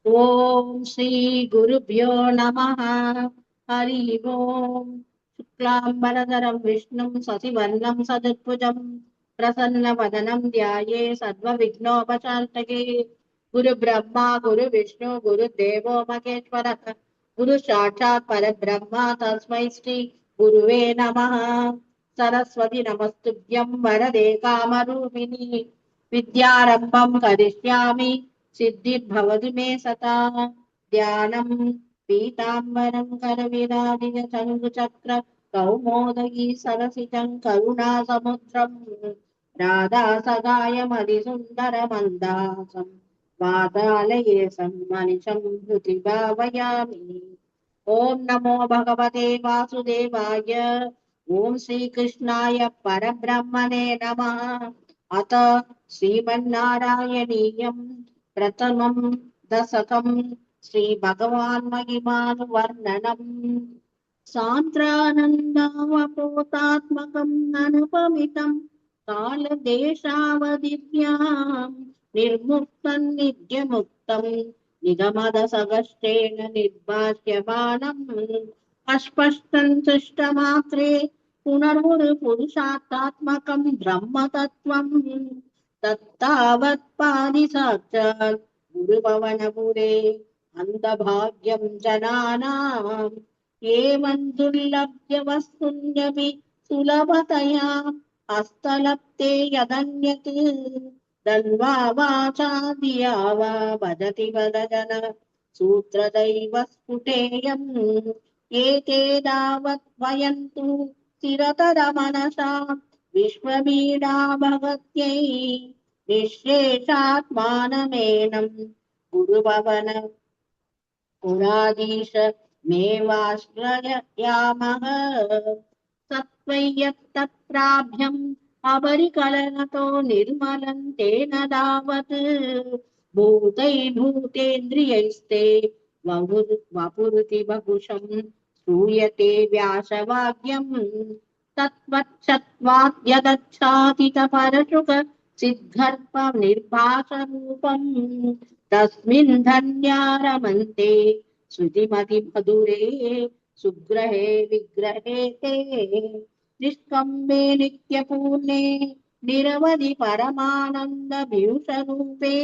ओम श्री गुरुभ्यो नमः। हरि ओम। शुक्लांबरधरं विष्णुं शशिवर्णं सदत्भुजं प्रसन्नवदनं ध्याये सर्वविघ्नोपशान्तये। गुरुब्रह्मा गुरुविष्णु गुरुदेवो महेश्वरः गुरु साक्षात् परब्रह्म तस्मै श्री गुरुवे नमः। सरस्वती नमस्तुभ्यं वरदे कामरूपिणी विद्यारम्भं करिष्यामि सिद्धिर्भवतु मे सता। ध्यानं पीताम्बरं करविराजित शङ्खचक्र कौमोदगी सरसिजं करुणासमुद्रं राधा सगाय मदिसुन्दरमन्दासं वातालये सन्मनिषं हृदि भावयामि। ॐ नमो भगवते वासुदेवाय। ॐ श्रीकृष्णाय परब्रह्मणे नमः। अथ श्रीमन्नारायणीयं प्रथमं दशकं श्रीभगवान्महिमानुवर्णनम्। सान्द्रानन्दावबोधात्मकम् अनुपमितं कालदेशावधिभ्यां निर्मुक्तं नित्यमुक्तं निगमदसगस्तेन निर्भाष्यमाणम् अस्पष्टं सृष्टमात्रे पुनर्पुरुषार्थात्मकं ब्रह्मतत्त्वं तत्तावत्पादिसाक्षात् गुरुभवनपुरे अन्धभाग्यं जनानाम् एवं दुर्लभ्य वस्तुन्यपि सुलभतया हस्तलब्धे यदन्यत् दन्वा वाचा धिया वा वदति वदजन सूत्रदैव स्फुटेयम् एतेदावत् वयन्तु चिरतरमनसा विश्ववीडा भगत्यै निःशेषात्मानमेनं गुरुभवन पुराधीश मेवाश्रयामः। सत्त्वय्यत्तत्प्राभ्यम् अपरिकलनतो निर्मलं तेन दावत् भूतैर्भूतेन्द्रियैस्ते वपुरिति वपुषं श्रूयते व्यासवाक्यम् तत्त्वच्छत्वात् यदच्छादितपरशुक सिद्धर्प निर्भासरूपम् तस्मिन् धन्या रमन्ते श्रुतिमतिमधुरे सुग्रहे विग्रहे ते निष्कम्बे नित्यपूर्णे निरवधि परमानन्दभीषरूपे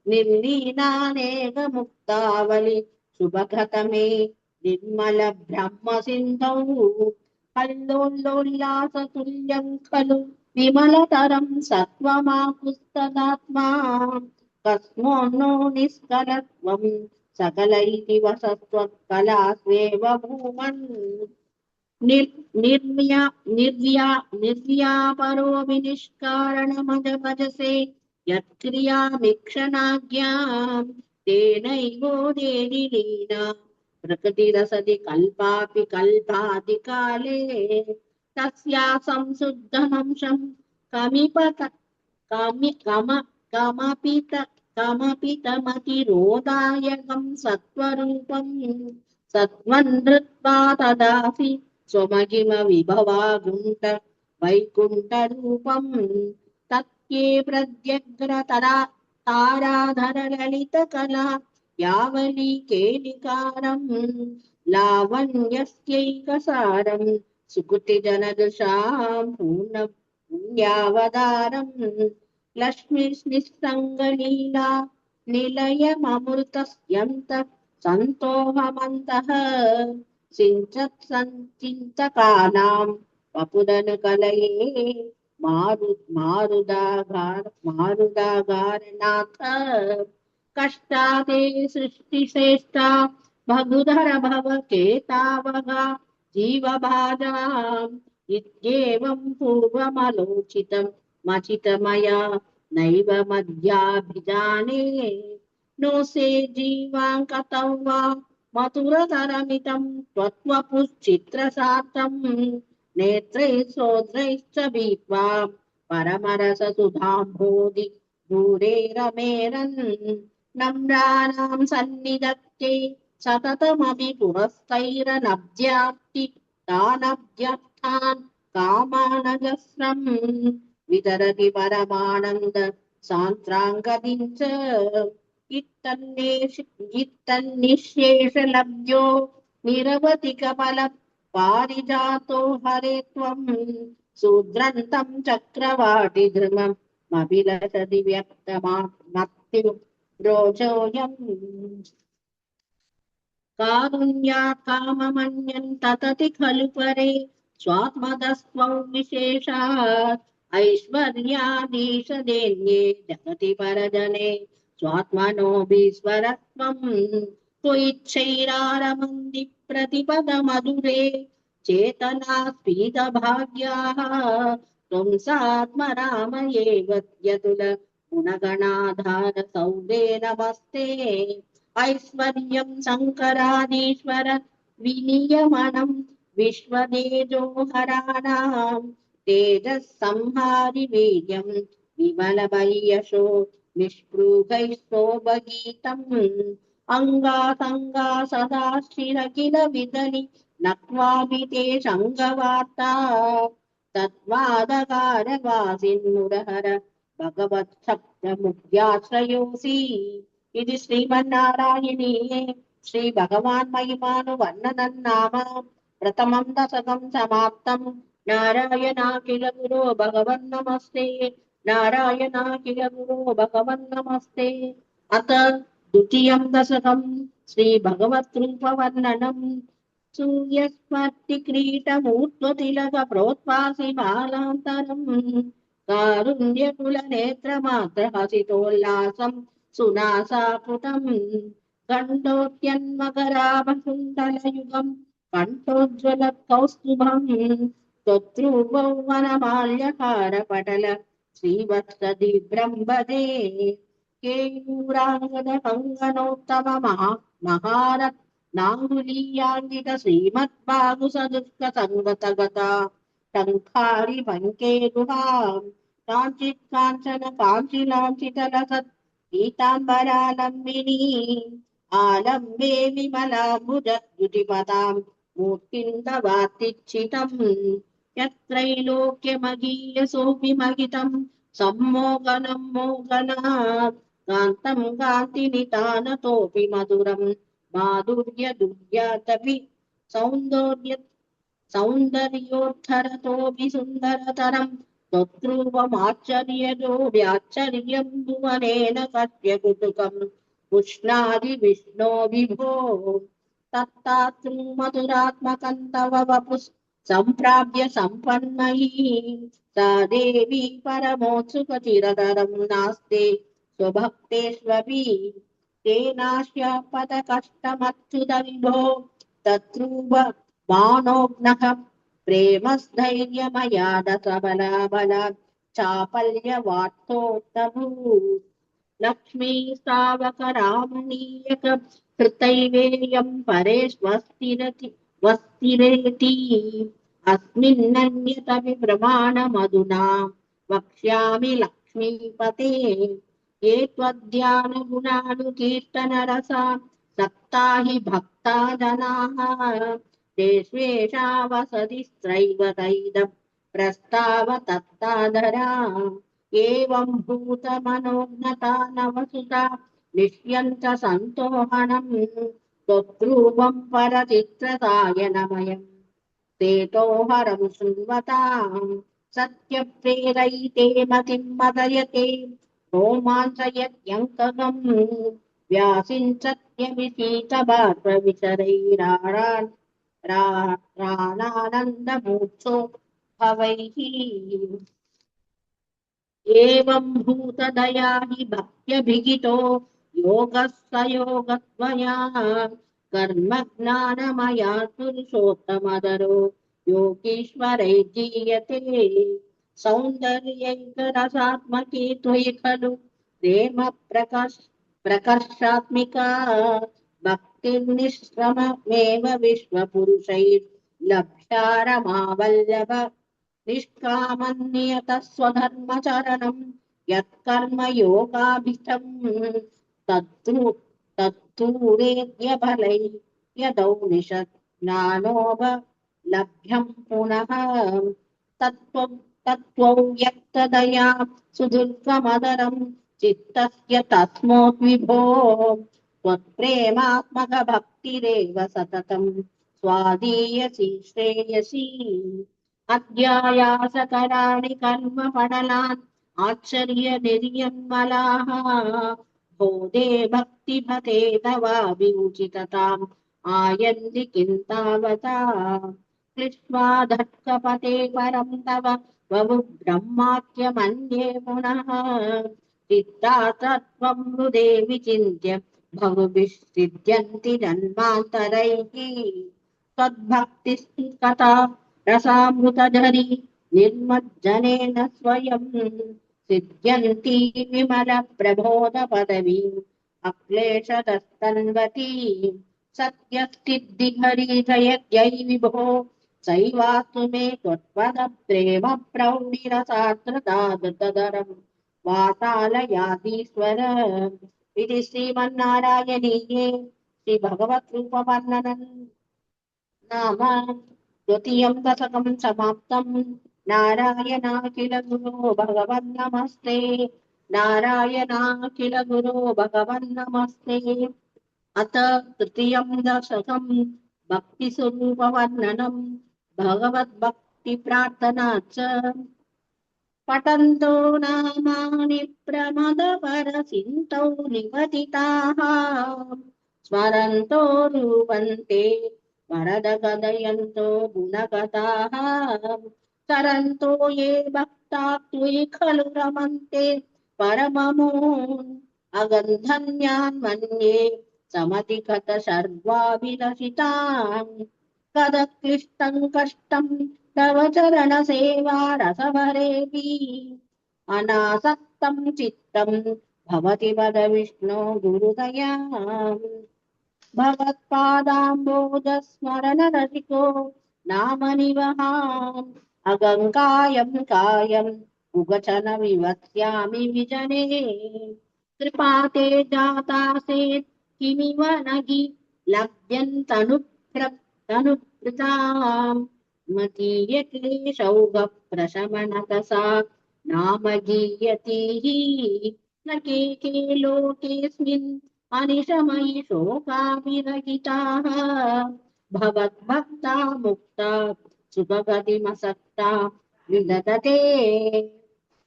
निर्लीनानेकमुक्तावलि शुभगतमे निर्मल ब्रह्म सिन्धौ कल्लोलोल्लासतुल्यं खलु विमलतरं सत्त्वमापुस्तदात्मा कस्मोन्नो निष्कलत्वं सकल इति वसत्वत्कलास्वेव भूमन् निर्व्यापरो विनिष्कारणमजभजसे यत्क्रियामीक्षणाज्ञां तेनैवोदेति लीना प्रकृतिरसति कल्पापि कल्पादिकाले तस्या संशुद्धमंशं कमपि तमतिरोधायकं सत्त्वरूपं सत्त्वं धृत्वा तदासि स्वमहिम विभवा गुण्ठ वैकुण्ठरूपं तत्ये प्रत्यग्रतरा ताराधर ललितकला यावली केलिकारं लावण्यस्यैकसारं सुकृतिजनदशां पुण्यावतारं लक्ष्मीर्निस्सङ्गलीला निलयममृतस्यन्तः सन्तोहमन्तः सिञ्चत्सञ्चिन्तकानां वपुदनुकलये मारुदागारनाथ कष्टादे सृष्टिश्रेष्ठा बहुधर भव केतावगा जीवभाजाम् इत्येवं पूर्वमलोचितं मचितमया नैव मध्याभिजाने नो से जीवां कथं वा मधुरतरमितं त्वत्वपुश्चित्रसार्थं नेत्रैः श्रोत्रैश्च भीत्वा परमरससुधाम्भोधि दूरे रमेरन् नम्राणां सन्निधत्ते सततमपि पुरस्तैरनब्ज्याप्ति तानब्जर्थान् कामानजस्रम् वितरति परमानन्द सान्त्राङ्गतिं च इत्तन्निःशेषलब्धो निरवधिकफल पारिजातो हरे त्वं शूद्रन्तं चक्रवाटिधृममभिलषति व्यक्तमाप्त्युरोचोऽयम् कारुण्यात् काममन्यन् ततति खलु परे स्वात्मदस्त्वं विशेषात् ऐश्वर्यादीशदेन्ये जगति परजने स्वात्मनोऽभीश्वरत्वं त्वइच्छैरारमन्ति प्रतिपदमधुरे चेतना स्फीतभाग्याः त्वं सात्मरामये वद्यतुल गुणगणाधार सौदे नमस्ते ऐश्वर्यं शङ्करादीश्वर विनियमनं विश्वदेजोहराणां तेजः संहारि वीर्यं विमलमय्यशो निष्पृहैस्तोभगीतम् अङ्गासङ्गा सदा शिरकिल विदलि नक्वामि ते सङ्गवार्ता तद्वादकारवासिन्मुरहर भगवत्सप्तमुख्याश्रयोऽसि ఇది శ్రీమన్నారాయణీయే శ్రీ భగవాన్ మహిమాను వర్ణనం నామ ప్రథమం దశకం సమాప్తం నారాయణాఖిల గురో భగవన్ నమస్తే నారాయణాఖిల గురో భగవన్ నమస్తే అత ద్వితీయం దశకం శ్రీ భగవత్ రూప వర్ణనం సూర్యస్మర్తి క్రీటమూర్ధ్వతిలక ప్రోత్వాసి బాలాంతరం కారుణ్యకుల నేత్రమాత్ర హసితోల్లాసం సునాసాపుటం కంఠోత్యన్మకరాభకుండలయుగం కంఠోజ్వల కౌస్తుభం స్తోత్రువౌవనమాల్యహారపటల శ్రీవత్సదిభ్రంబదే కేయూరాంగద కంగనోత్తమ మహారత్ నాంగులీయాంగిత శ్రీమద్బాగు సదుష్క సంగతగత శంఖారి పంకే గుహాం కాంచిత్ కాంచన కాంచిలాంచితలసత్ పీతాంబరాలంబిని ఆలంబే విమలాంబుజద్యుతిపదాం మూర్తిందవాతిచ్చితం యత్రైలోక్యమగీయసోऽపిమహితం సమ్మోగనం మోగనాత్ కాంతం కాంతినితానతోऽపి మధురం మాధుర్య దుర్యాతపి సౌందర్యోద్ధరతోऽపి సుందరతరం తత్రూపమాశ్చర్యజో వ్యాశ్చర్యం భువనేన కట్యకుటుకం ఉష్ణాది విష్ణో విభో తత్తాతృ మధురాత్మకం తవ వపు సంప్రాప్య సంపన్మయీ సా దేవీ పరమోత్సుక చిరతరం నాస్తే స్వభక్తేష్వపి తేనాశ్య పద కష్టమచ్యుత విభో తత్రూప మానోగ్నః ప్రేమస్థైర్యమయాద సబలాబల చాపల్యవార్తోత్తమూ లక్ష్మీ స్థావక రామణీయక హృతైవేయం పరే స్వస్తిరేతి అస్మిన్నన్యత విప్రమాణమధునా వక్ష్యామి లక్ష్మీపతే ఏ త్వధ్యాన గుణాను కీర్తన రసా సప్తాహి భక్తా జనాః దేశేషా వసతి స్త్రైవతైద ప్రస్తావ తత్తాదరా ఏవం భూత మనోజ్ఞతా నవసుతా నిష్యంత సంతోహనం త్వద్రూపం పరచిత్రసాయనమయం తేతోహరం శృణ్వతాం సత్యప్రేరయితే మతిం మదయతే రోమాంచయత్యంకగం వ్యాసించత్యమిశీతబాష్పవిశరైరాణాన్ రాణానందమూర్ఛో భవైః ఏవం భూతదయా హి భక్త్యభిగితో యోగः స యోగద్వయా కర్మ జ్ఞానమయా పురుషోత్తమదరో యోగీశ్వరైర్జీయతే సౌందర్యైకరసాత్మకే త్వయి ఖలు ప్రేమ ప్రకర్షాత్మికా భక్తిర్నిశ్రమమేవ విశ్వపురుషైర్లభ్యా రమావల్లభ నిష్కామన్నియత స్వధర్మచరణం యత్కర్మ యోగాభిష్టం తత్తూరేద్య బలై యదౌ నిషత్ జ్ఞానోప లభ్యం పునః తత్వ్యక్తదయా సుదుర్గమదరం चित्तस्य तस्मोत् विभो त्वत्प्रेमात्मकभक्तिरेव सततं स्वादीयसी श्रेयसी अध्यायासकराणि कर्मफलान् आश्चर्यनिर्यन्मलाः बोधे भक्तिभते तवाभिरुचितताम् आयन्ति किं तावता क्लिष्ट्वाधत्कपते परं तव वभु ब्रह्माख्यमन्ये पुनः चित्तात्त्वं हृदे विचिन्त्य बहुभिः जन्मान्तरैः त्वद्भक्तिस्तथा रसामृतधरी निर्मज्जनेन स्वयं सिद्ध्यन्ती विमलप्रबोधपदवीम् अक्लेशतस्तन्वती सत्यस्थिद्धिहरिधयद्यै विभो सैवास्तु मे त्वत्पदप्रेम प्रौढिरसात्रदादरम् वातालयादीश्वर इति श्रीमन्नारायणीये श्रीभगवद्रूपवर्णनम् नाम द्वितीयं दशकं समाप्तम् नारायणाखिल गुरो भगवन्नमस्ते नारायणाखिल गुरो भगवन्नमस्ते अथ तृतीयं दशकं भक्तिस्वरूपवर्णनम् भगवद्भक्तिप्रार्थना च पठन्तो नामानि प्रमदपरसिन्धौ निपतिताः स्मरन्तो रूपन्ते वरदकथयन्तो गुणकथाः तरन्तो ये भक्ता त्वयि खलु रमन्ते परममून् अगन्धन्यान् मन्ये समतिकत सर्वाभिलषितान् कदक्लिष्टं कष्टं तव चरणसेवा रसभरेऽपि अनासक्तं चित्तं भवति वद विष्णो गुरुदया भगवत्पादाम्बोजस्मरणरसिको नाम निवहान् अगङ्कायं कायम् उगचन विवक्ष्यामि विजने कृपाते जातासेत् किमिव न हि लभ्यन्तनुभृताम् मतीयक्लेशौघप्रशमनकसा नाम गीयतीः न के लोकेऽस्मिन् अनिशमयि शोकाविरहिताः भवद्भक्ता मुक्ता सुखगतिमसक्ता विदधते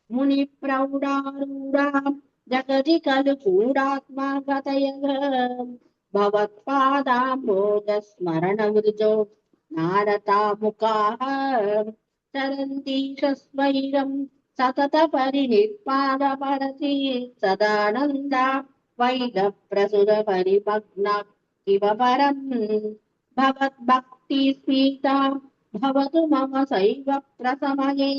मुनिप्रौढारूढाम् जगति खलु कूढात्मा गतयः भवत्पादाम्बोजस्मरणवृजो नारतामुखाः चरन्तीशस्वैरं सततपरिनिर्पादपरति सदानन्दा वैदप्रसुरपरिमग्ना इव परम् भवद्भक्तिस्मिता भवतु मम सैव प्रसमये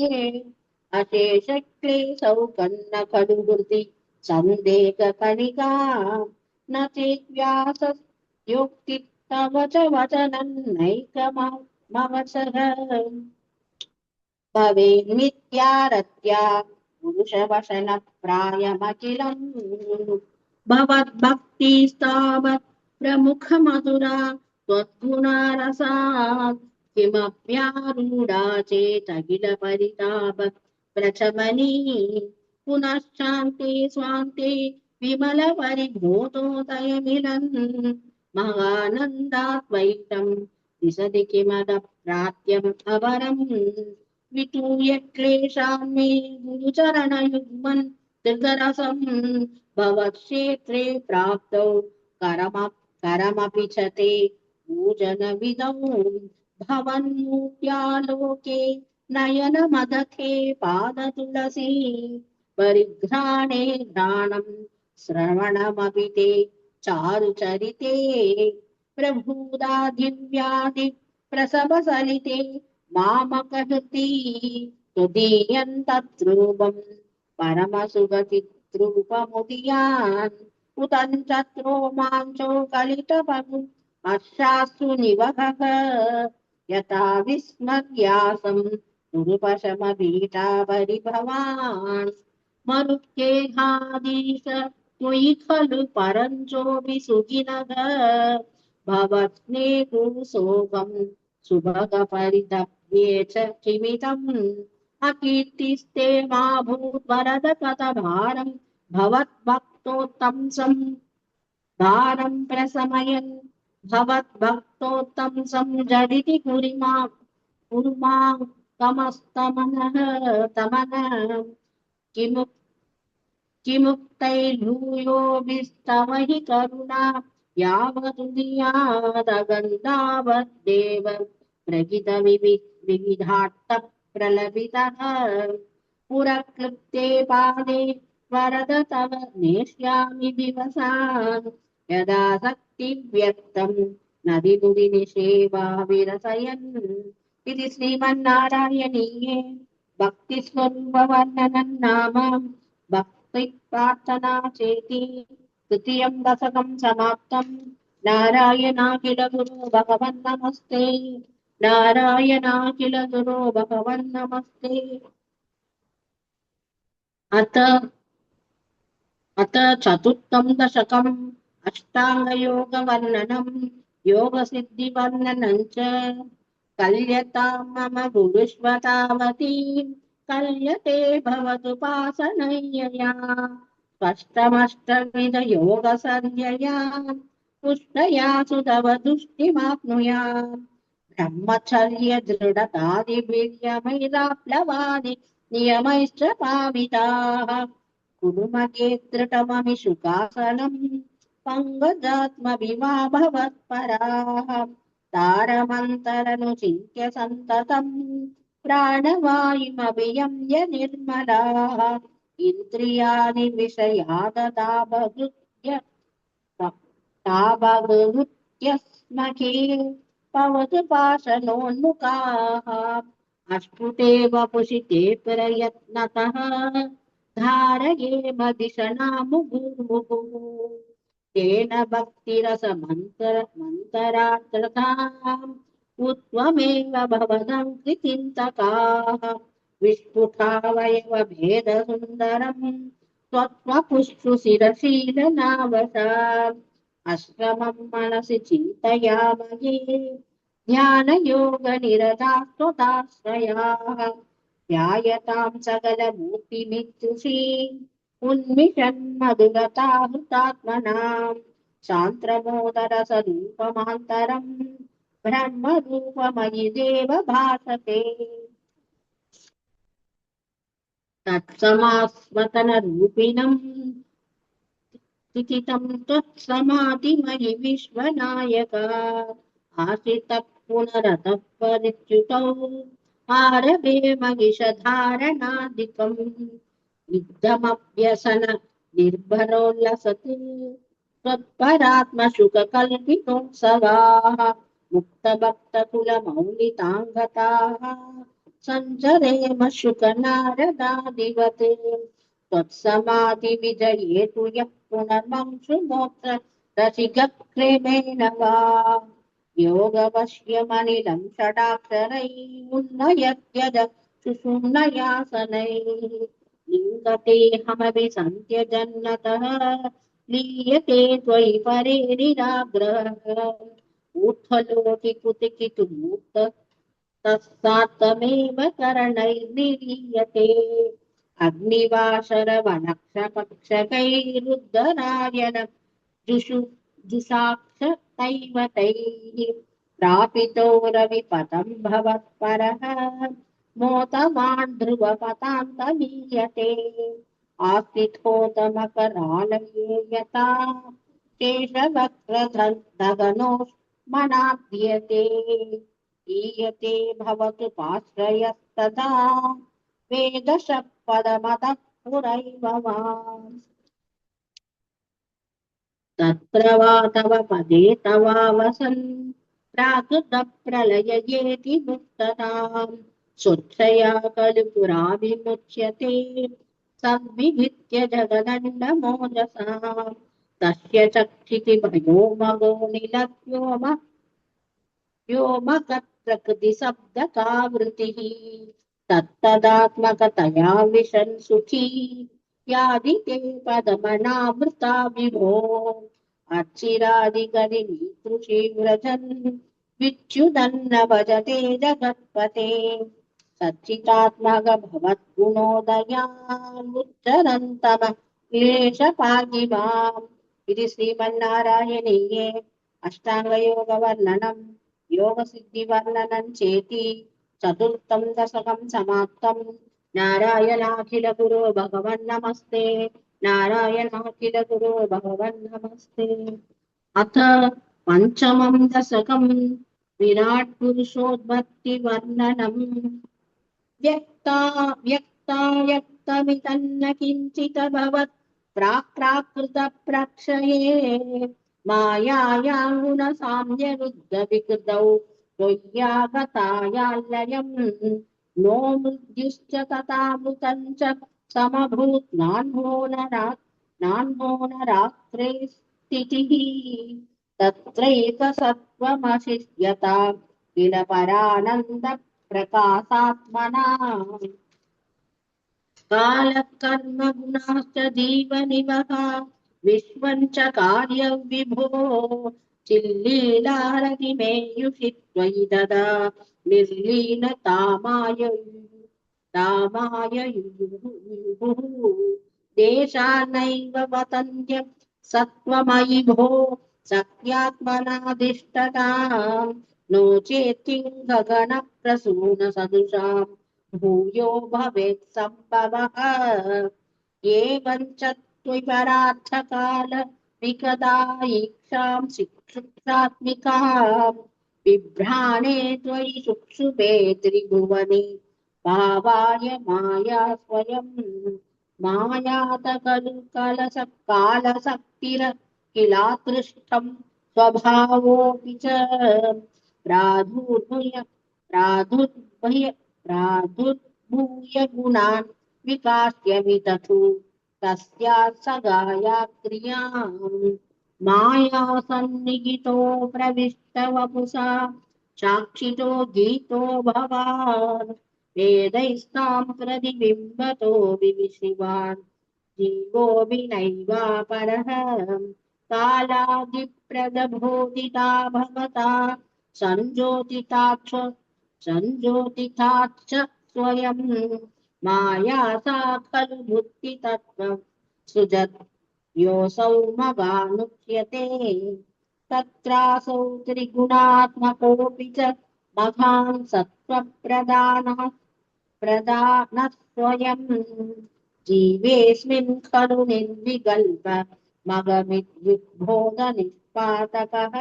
अशेषक्लेशौ कन्न खलु हृदि सन्देहकणिका न चेद्व्यासयोक्ति तव च वचनन्नैकमवसर भवेन्मिथ्यारत्या पुरुषवशनप्रायमखिलम् भवद्भक्तिस्तावत् प्रमुखमधुरा त्वद्गुणारसात् किमप्यारूढा चेदखिलपरिताप प्रचमनी पुनश्चान्ते स्वान्ते विमलपरिभूतोदयमिलन् महानन्दाद्वैतं दिशति किमदप्राप्यम् अवरम् वितूय क्लेशान् मे गुरुचरणयुग्मन् दीर्घरसम् भवत्क्षेत्रे प्राप्तौ करमपि च ते पूजनविदौ भवन्मूर्त्यालोके नयनमदखे पादतुलसी परिघ्राणे घ्राणं श्रवणमपि ते चारुचरिते प्रभूदाधिव्याधि प्रसवसलिते मामकहृति तुदीयन्तद्रूपम् परमसुगतिद्रूपमुदीयान् उतञ्चत्रो माञ्चो कलितपगु हर्षास्तु निवहः यथा विस्मर्यासं गुरुपशमभीता परिभवान् मरुत्केहाधीश त्वयि खलु परञ्चोऽपि सुखिनः भवत्स्नेहुसोगं सुभगपरितप्ये च किमिदम् अकीर्तिस्ते मा भूद्वरद कथभारम् भवद्भक्तोत्तंसं भारं प्रशमयन् भवद्भक्तोत्तंसं जडिति कुरुमां तमस्तमनः तमनः किमुक्तैर्भूयोभिस्तव हि करुणा यावदुदीयादगन्धावद्देव प्रगितविविधाट्ट प्रलपितः पुरक्लृप्ते पादे वरद तव नेष्यामि दिवसान् यदा शक्तिव्यक्तं नदिमुदिनिषेवा विरसयन् इति श्रीमन्नारायणीये भक्तिस्वरूपवर्णनं नाम भक्ति प्रार्थना चेति तृतीयं दशकं समाप्तम्। नारायणाखिल गुरो भगवन् नमस्ते। नारायणाखिल गुरो भगवन् नमस्ते। अथ चतुर्थं दशकम् अष्टाङ्गयोगवर्णनं योगसिद्धिवर्णनं च कल्यतां मम गुरुष्व तावती कल्यते भवतुपासनय्यया स्पष्टमष्टविधयोगसंज्ञया पुष्टया सुतव तुष्टिमाप्नुयात् ब्रह्मचर्य दृढतादिवीर्यमैराप्लवादि नियमैश्च पाविताः कुरुमगे दृढममि शुकासनम् पङ्गजात्मभिमा भवत्पराः तारमन्तरनुचिन्त्य सन्ततम् प्राणवायुमभियम्य निर्मलाः इन्द्रियाणि विषयादतापहृत्य तापहृत्य स्मखे भवतु पाशनोन्मुखाः अष्टुते वपुषिते प्रयत्नतः धारये मदिशना मुहुर्मुहुः तेन भक्तिरसमन्तरात्रताम् उत्वमेव भवनं कृचिन्तकाः विस्फुटावयवभेदसुन्दरम् त्वत्वपुष्पशिरशीलनावशात् अश्रमं मनसि चिन्तयामहे ध्यानयोगनिरतास्त्वताश्रयाः ध्यायतां सकलमूर्तिमित्रुषीम् उन्मिषन्मधुरताहृतात्मनाम् शान्त्रमोदरसरूपमान्तरम् ब्रह्मरूपमयि देव भासते तत्समास्मतनरूपिणम् स्थितितं त्वत्समाधिमयि विश्वनायक आश्रितः पुनरतः परिच्युतौ आरभे महिषधारणादिकम् युद्धमभ्यसन निर्भरोल्लसति त्वत्परात्मशुककल्पितोत्सवाः मुक्तभक्तकुलमौलिताङ्गताः सञ्चरेम शुकनारदादिवत् त्वत्समाधिविजये तु यः पुनर्मंशुमोक्ष रसिकप्रेमेण वा योगवश्यमनिलं षडाक्षरैः सुषुम्नयासनैः लिङ्गतेऽहमपि सन्त्यजन्नतः लीयते त्वयि परे निराग्रहः ऊर्ध्वलोकि कुतिकितुमूर्त तत्सात्तमेव करणैर्निरीयते अग्निवाशरवनक्षपक्षकैरुद्धरायण जुषाक्ष तैवतैः प्रापितो रविपदं भवत्परः मोतवान् ध्रुवपतान्तमीयते आस्थितोतमकरालये यथा शेषवक्त्रधगनोऽस्मनाद्यते ईयते भवतु पाश्रयस्तदा वेदशपदमतः पुरैव माम् तत्र वा तव पदे तवावसन् प्राकृतप्रलययेति मुक्तताम् स्वच्छया खलु पुराभिमुच्यते संविभित्य जगदण्डमोजसा तस्य चक्षिति भयो मगो व्योमकप्रकृतिशब्दकावृतिः तत्तदात्मकतया विशन् सुखी यादिते पदमनामृता विभो अर्चिरादिगरिनीतृषि व्रजन् विच्युदन्न भजते जगत्पते सच्चिदात्मक भवद्गुणोदयामुच्चरन्तम क्लेशपागिमाम् इति श्रीमन्नारायणीये अष्टाङ्गयोगवर्णनम् योगसिद्धिवर्णनम् चेति चतुर्थं दशकं समाप्तम्। नारायणाखिलगुरो भगवन्नमस्ते। नारायणाखिलगुरो भगवन्नमस्ते। अथ पञ्चमं दशकं विराट् पुरुषोद्भक्तिवर्णनम्। व्यक्ता व्यक्ताव्यक्तमितन्न किञ्चिदभवत् प्राक्प्राकृतप्रक्षये मायायां गुणसाम्यरुद्धविकृतौ त्वय्यागतायालयम् नो मृत्युश्च तथामृतं च समभूत् नान्हो नरात्रे स्थितिः तत्रैकसत्त्वमशिष्यता किल परानन्द प्रकाशात्मना कालकर्म गुणाश्च जीवनिवः विश्वं च कार्यं विभो चिल्लीलारतिमेयुषि त्वयि ददा निर्लीनतामायुः देशान्नैव वतन्त्य सत्त्वमयि भो सत्यात्मनाधिष्ठताम् नो चेत् किं गगनप्रसूनसदृशाम् भूयो भवेत् सम्भवः एवं च त्वपरार्थकाल विकदायीक्षां शिक्षात्मिकाम् बिभ्राणे त्वयि शुक्षुभे त्रिभुवनि भावाय माया स्वयं मायात खलु कालशक्तिर किलातृष्टं स्वभावोऽपि च प्रादुर्भूय प्रादुर्भूय प्रादुर्भूय गुणान् विकास्य विदधु तस्याः सगाया क्रियाम् माया सन्निहितो प्रविष्ट वपुषा साक्षितो गीतो भवान् वेदैस्तां प्रतिबिम्बतो विविशिवान् जीवोऽपि नैवापरः कालादिप्रदबोधिता भवता संज्योतिताच्च स्वयं माया सा खलु बुद्धितत्त्वं सृजत् योऽसौ मगानुच्यते तत्रासौ त्रिगुणात्मकोऽपि च महान् सत्त्वप्रधानः जीवेऽस्मिन् खलु निर्विकल्प मगमिद्युद्बोधनिष्पादकः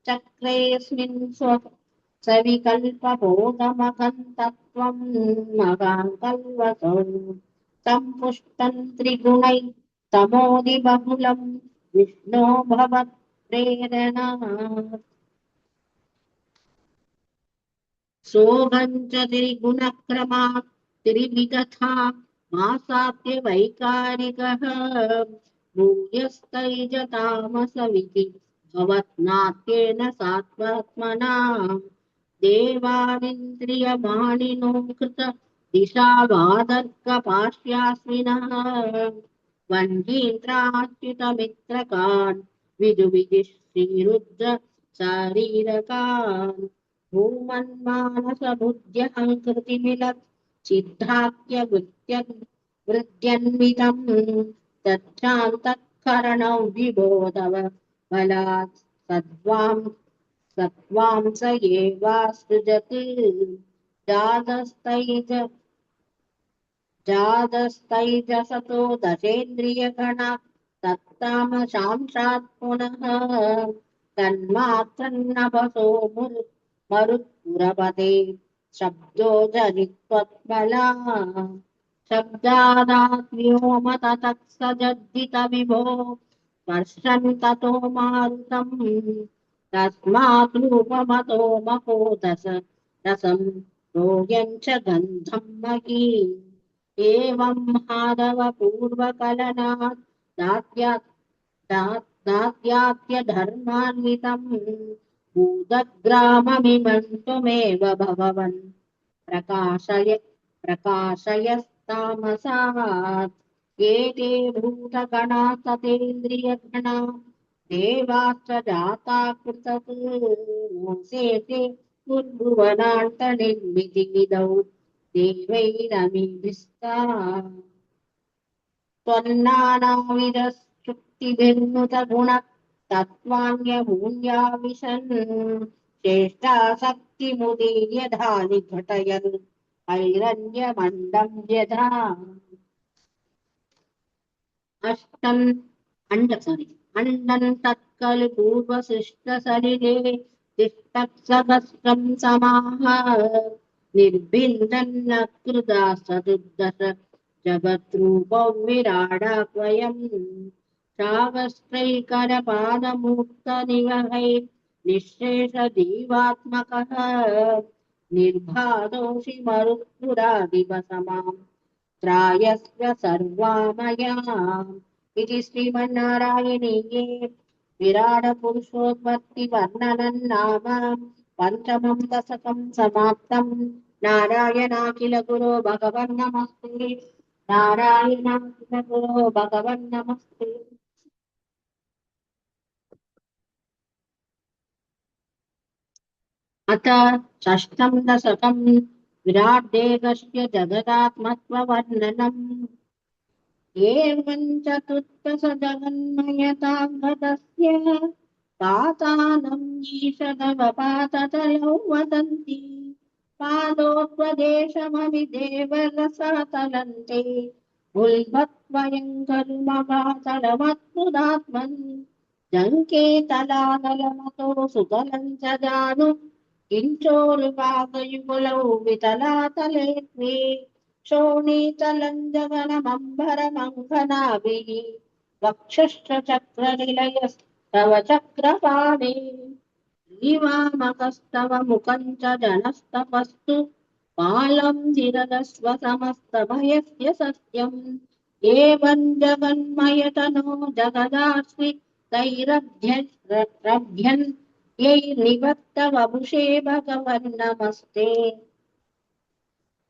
चक्रेऽस्मिन् सविकल्पबोधमघं तत्त्वं महाङ्कल्वसौ सम्पुष्टं त्रिगुणैः तमोदिबहुलं विष्णो भवत्प्रेरणा सोऽहं च त्रिगुणक्रमात् त्रिविधथा मासाद्य वैकारिकः भूयस्तैजतामसविधि भवत्नाट्येन सात्वात्मना देवानिन्द्रियमाणिनो कृत दिशावादर्कपाश्यास्मिनः वह्नीन्द्राच्युतमित्रकान् विदुविदिः श्रीरुद्र शारीरकान् भूमन्मानसबुद्ध्यहङ्कृतिमिलत् सिद्धाख्यवृद्ध्यन्वितम् तच्छान्तःकरणौ विबोधव बलात् सत्त्वां स एवासृजत् जातस्तैजसतो दशेन्द्रियगणा तत्तामशांशात् पुनः तन्मात्रन्नभसो मरुत्पुरपदे शब्दो जनित्वत्बला शब्दादात् व्योम ततः स जद्दितविभो स्पर्शन् ततो मारुतम् तस्मात् रूपमतो मको दश रसं रोयं च गन्धं महीम् एवं माधव पूर्वकलनात् दात्यात्यधर्मान्वितम् भूतग्राममिमं त्वमेव भगवन् प्रकाशयस्तामसात् एते भूतगणा सतेन्द्रियगणा देवाश्च जाता पृथक् मोसेते पुर्भुवनान्तर्निर्मितिविदौ देवैरमीभिस्ता त्वन्नानाविधश्चुक्तिभिर्नुतगुण तत्त्वान्यभूया विशन् चेष्टाशक्तिमुदीर्य धानि घटयन् हैरण्यमण्डं यथा अष्टम् अण्डन् तत्कलि पूर्वसृष्टसलिले तिष्ठत्सहस्रं समाह निर्बिन्दन्न कृता चतुर्दश जगद्रूपौ विराडाद्वयम् श्रावस्त्रैकरपादमूर्तनिवहै निःशेषजीवात्मकः निर्बाधोऽसि मरुत्पुरादिवसमाम् त्रायस्व सर्वामया इति श्रीमन्नारायणीये विराडपुरुषोत्पत्तिवर्णनं नाम पञ्चमं दशकं समाप्तम् नारायणाखिल गुरो भगवन्नमस्ते नारायणाखिल गुरो भगवन्नमस्ते। अथ षष्ठं दशकं विराट्देहस्य जगदात्मत्ववर्णनम् एवं चतुर्दशजगन्मयताङ्गतस्य पातानं ईषदवपाततयो वदन्ति पादोपदेशमविदेवरसतलन्ते उल्भत्वयं खलुमवातलमत्पुदात्मन् जङ्केतलानलमतो सुतलं च जानु किञ्चोरुपाकयुगलौ वितलातले त्वे शोणीतलं जगनमम्बरमङ्घनाभिः वक्षश्च चक्रनिलयस्तव चक्रपाणे श्रीवामकस्तव मुखं च जनस्तपस्तु पालं निरदस्व समस्तभयस्य सत्यम् एवं जगन्मयतनो जगदास्मि तैरभ्यन् यैर्निवत्तवपुषे भगवन्नमस्ते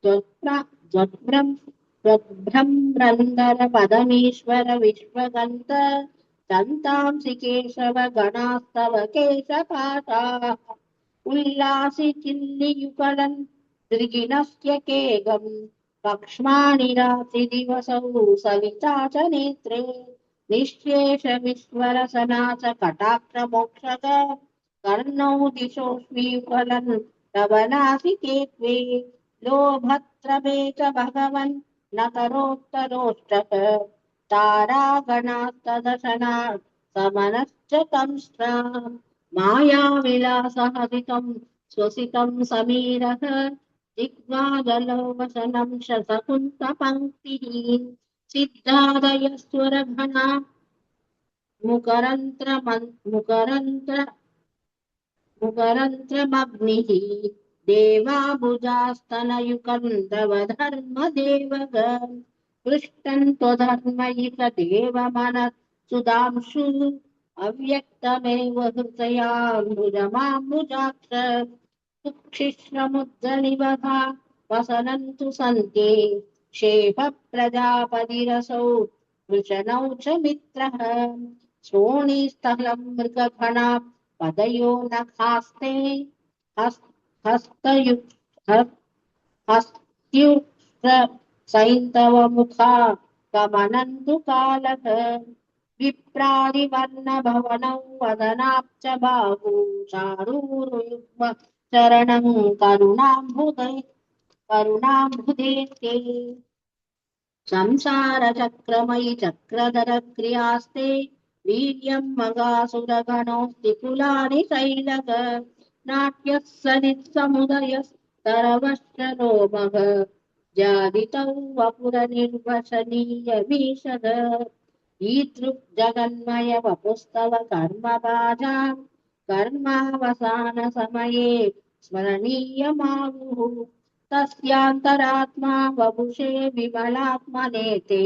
त्वद्भ्रमरन्धरपदमीश्वर विश्वगन्त दन्तांसि केशव गणास्तव केशपाशाः उल्लासि चिल्लियुगलन् दृगिणस्य केगम् पक्ष्माणि रात्रिदिवसौ सविता च नेत्रे निःशेष विश्वरसना च कटाक्षमोक्षक कर्णौ दिशोऽस्मियुगलन् तव नासिके त्वे लोभत्रमे च भगवन् न करोत्तरोष्टक तारागणास्तदशना समनश्च कंस्त्राम् मायाविलासहसितं स्वसितं समीरः दिग्वाजलोवसनं शतकुन्तपङ्क्तिः सिद्धादयस्वरघना मुकरन्त्रमग्निः देवाबुजास्तनयुकन्दव धर्मदेवग पृष्टन् त्वधर्मयिक देवमनः सुधांशु अव्यक्तमेव हृदयाम्बुजमाम्बुजाक्ष सुक्षिश्रमुद्गनिवहा वसनन्तु सन्ते शेफ प्रजापतिरसौ वृषणौ च मित्रः श्रोणीस्थलं मृगफणा पदयो नखास्ते हस्त्युष्ट सैन्दवमुखा गमनन्तु कालः विप्रादिवर्णभवनौ वदनाब्ज बाहू चारूरुयुग्म चरणं करुणाम्बुधे ते संसारचक्रमयि चक्रधरक्रियास्ते वीर्यं मगासुरगणोऽस्ति कुलानि शैलक नाट्यः सनित्समुदयस्तरवश्च रोमः जादितौ वपुरनिर्वसनीयमीषद ईदृग्जगन्मय वपुस्तव कर्मबाजां कर्मावसानसमये स्मरणीयमाहुः तस्यान्तरात्मा वपुषे विमलात्मनेते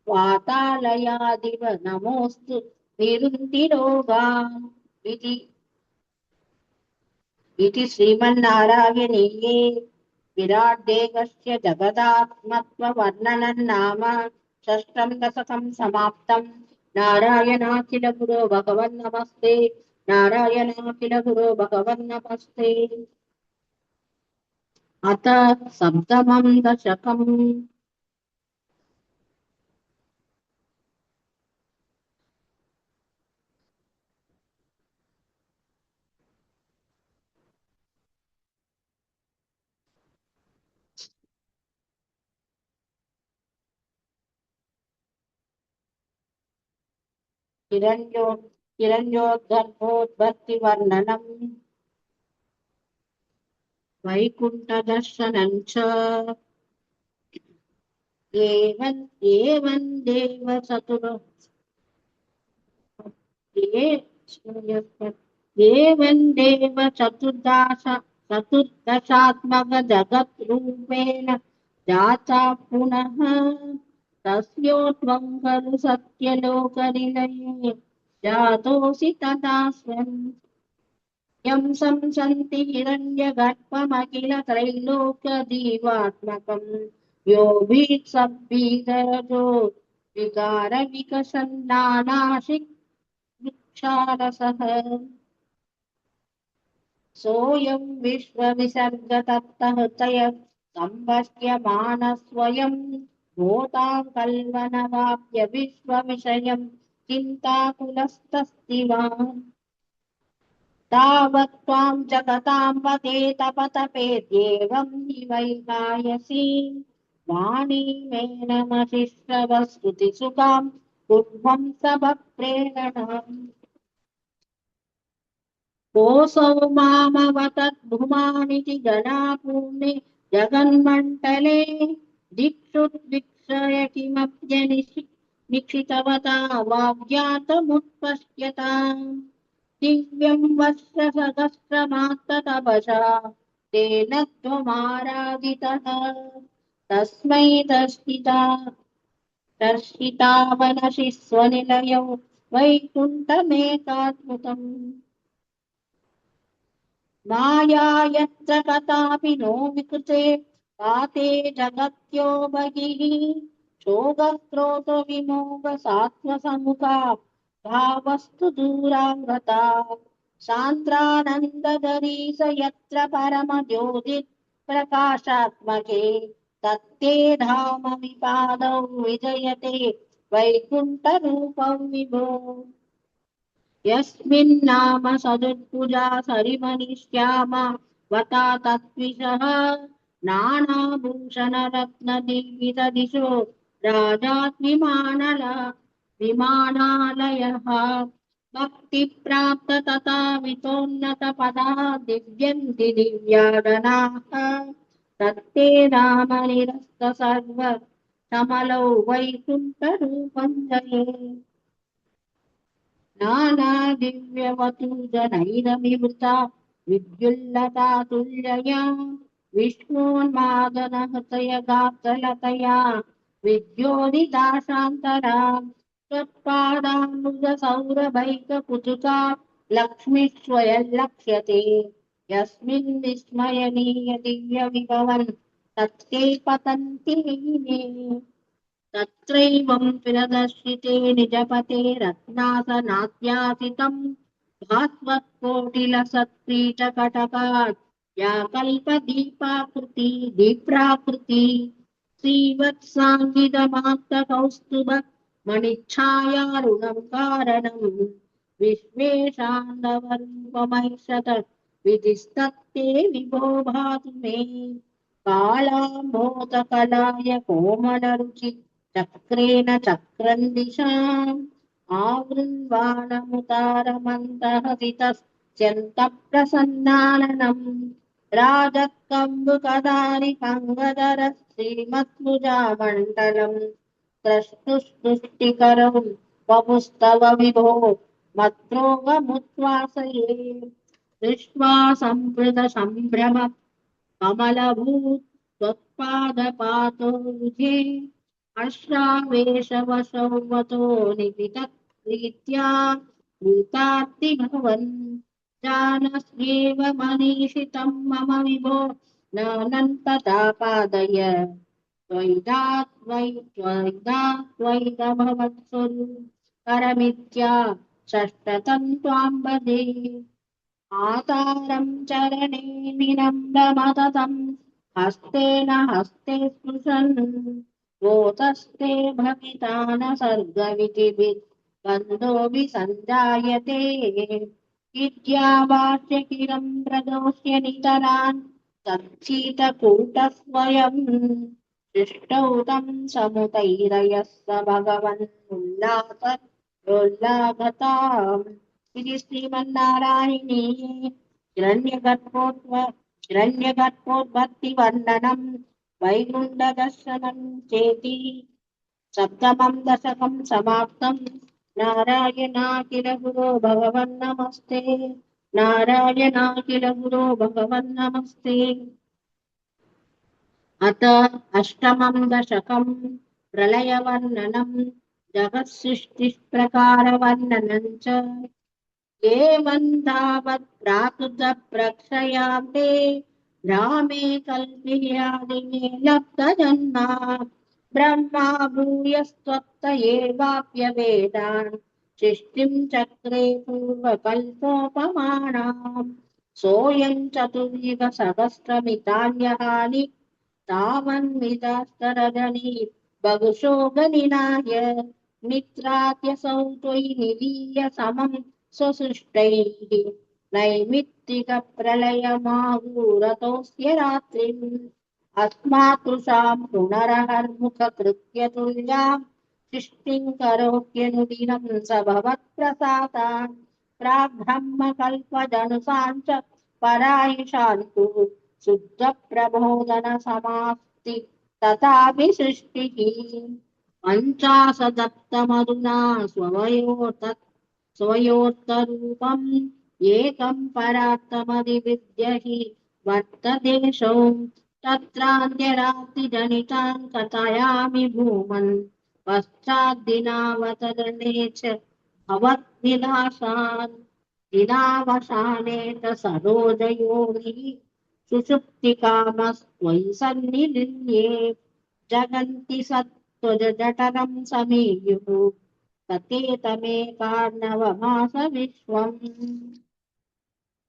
वातालयादिव नमोऽस्तु निरुन्तिरोगान् इति श्रीमन्नारायणीये विराट्देहस्य जगदात्मत्ववर्णनं नाम षष्ठं दशकं समाप्तम् नारायणाखिल गुरो भगवन्नमस्ते नारायणाखिल गुरो भगवन्नमस्ते। अथ सप्तमं दशकम् हिरण्योद्गर्भोद्भक्तिवर्णनम् वैकुण्ठदर्शनम् च एवं देव एवं देव चतुर्दशात्मक जगत् रूपेण जाता पुनः तस्योत्वं खलु सत्यलोकनिलये जातोऽसि तदा स्वम् यं संसन्ति हिरण्यगर्भमखिल त्रैलोक्यजीवात्मकम् योऽभीत्सद्भिदरजो विकारविकसन्नानाशिक्षारसः सोऽयं विश्वविसर्गतप्तः सम्भष्ट्यमानः स्वयं भूतां कल्वनवाप्य विश्वविषयं चिन्ताकुलस्तस्तिवान् तावत् त्वां जगतां वदे तपतपेद्येवं हि वैकायसी वाणीमेनमशिश्रवस्तुतिसुखां कुर्वं सबप्रेरणाम् कोऽसौ मामवतद्भुमानिति गणापूर्णे जगन्मण्डले दिक्षु दिक्षय निक्षितवता वाव्यातमुत्पश्यताम् दिव्यं वत्ससहस्रमात्ततपसा तेन त्वमाराधितः तस्मै दर्शितावनसि स्वनिलयौ वैकुण्ठमेकाद्भुतम् माया यत्र कथापि नो विकृते पाते जगत्यो बहिः शोकस्रोतविमोहसात्वसमुखा भावस्तु दूराङ्गता सान्द्रानन्ददरीश यत्र परमज्योतिप्रकाशात्मके तत्ते धाम विपादौ विजयते वैकुण्ठरूपं विभो यस्मिन्नाम सदुत्पुजा सरिमनिश्यामा वता तत्विषः नानाभूषणरत्नदीपितदिशो विमानालयः भक्तिप्राप्त तथा वितोन्नतपदा दिव्यन्ति दिव्यागणाः तत्ते रामनिरस्त सर्व कमलौ वैकुण्ठरूपं जये नानादिव्यवतुजनैरमिवृता विद्युल्लता तुल्यया विष्णोन्मादनहृतयगात्रलतया विद्योदिदाशान्तरा त्वत्पादाम्बुजसौरभैककुतुका लक्ष्मीः स्वयं लक्ष्यते यस्मिन् विस्मयनीय दिव्यविभवन् तत्ते पतन्ति हीने तत्रैवं विरदर्शिते निजपते रत्नासनात्यासितं भास्वत्कोटिलसत्पीठकटकात् या कल्पदीपाकृति दीप्राकृति श्रीवत्साङ्गिदमात्तकौस्तुभ मणिच्छायारुणं कारणम् विश्वेशान्दवरूपमैषत विधिस्तत्ते विभो भाति मे कालाम्भोतकलाय कोमलरुचि चक्रेण चक्रं दिशाम् आवृण्वाणमुतारमन्तहसितस्यन्तप्रसन्नाननम् राजत्कम्बुकदारिपङ्गधर श्रीमत्पुजामण्डलम् द्रष्टुस्तुष्टिकरं वपुस्तव विभो मद्रोगमुद्वासये दृष्ट्वा सम्भ्रम कमलभूत् त्वत्पादपातोरुहे हर्षावेशवशौवतो निपितप्रीत्या भूतार्तिभवन् जानस्येव मनीषितं मम विभो नानन्ततापादय त्वयिदात्वैदभवत्स्वरूपरमित्या षष्ठतं त्वां वदे आतारं चरणे विनम्रमततं हस्तेन हस्ते स्पृशन् गोतस्ते भविता न सर्गविधिभिः बन्धोऽपि सञ्जायते विद्यावाच्यकिरं प्रदोष्य नितरान् सच्चितकूटस्वयं सृष्टौ तं समुदैरयः स भगवन् उल्लास योल्लाभताम् इति श्रीमन्नारायणे हिरण्यगर्भोत्पत्तिवर्णनम् वैकुण्ठदर्शनम् चेति सप्तमं दशकं समाप्तं। नारायणाखिल गुरो भगवन्नमस्ते। नारायणाखिल गुरो भगवन्नमस्ते। अत अष्टमं दशकं प्रलयवर्णनं जगत्सृष्टिप्रकारवर्णनं च एवं तावत् प्राकृत प्रक्षयान्ते रामे कल्पयादिमे लब्धजन्मा ब्रह्मा भूयस्त्वत्त एवाप्यवेदान् सृष्टिं चक्रे पूर्वकल्पोपमानाम् सोऽयं चतुर्युग सहस्रमितान्यहानि तावन्मितास्तरजनी बहुशो गनिनाय मित्रात्यसौ त्वयि निलीय समं स्वसृष्टैः नैमित्तिकप्रलयमाहूरतोऽस्य रात्रिम् अस्मातृषां पुनरहर्मुखकृत्य तुल्यां सृष्टिं करोत्यनुदिनं स भवत्प्रसादान् प्राग्ब्रह्मकल्पजनुसाञ्च परायुषान्तु शुद्धप्रबोधनसमाप्ति तथापि सृष्टिः पञ्चाशदत्तमधुना स्वयोर्तरूपम् एकं परात्तमधिविद्य हि वर्तदेशौ तत्रान्त्यरात्रिजनितान् कथयामि भूमन् पश्चाद्दिनावतरणे च भवद्विलासान् दिनावसाने च सरोजयोनिः सुषुप्तिकामस्त्वयि सन्निलिन्ये जगन्ति सत्त्वजठरं समीयुः सकेतमेकार्णवमास विश्वम्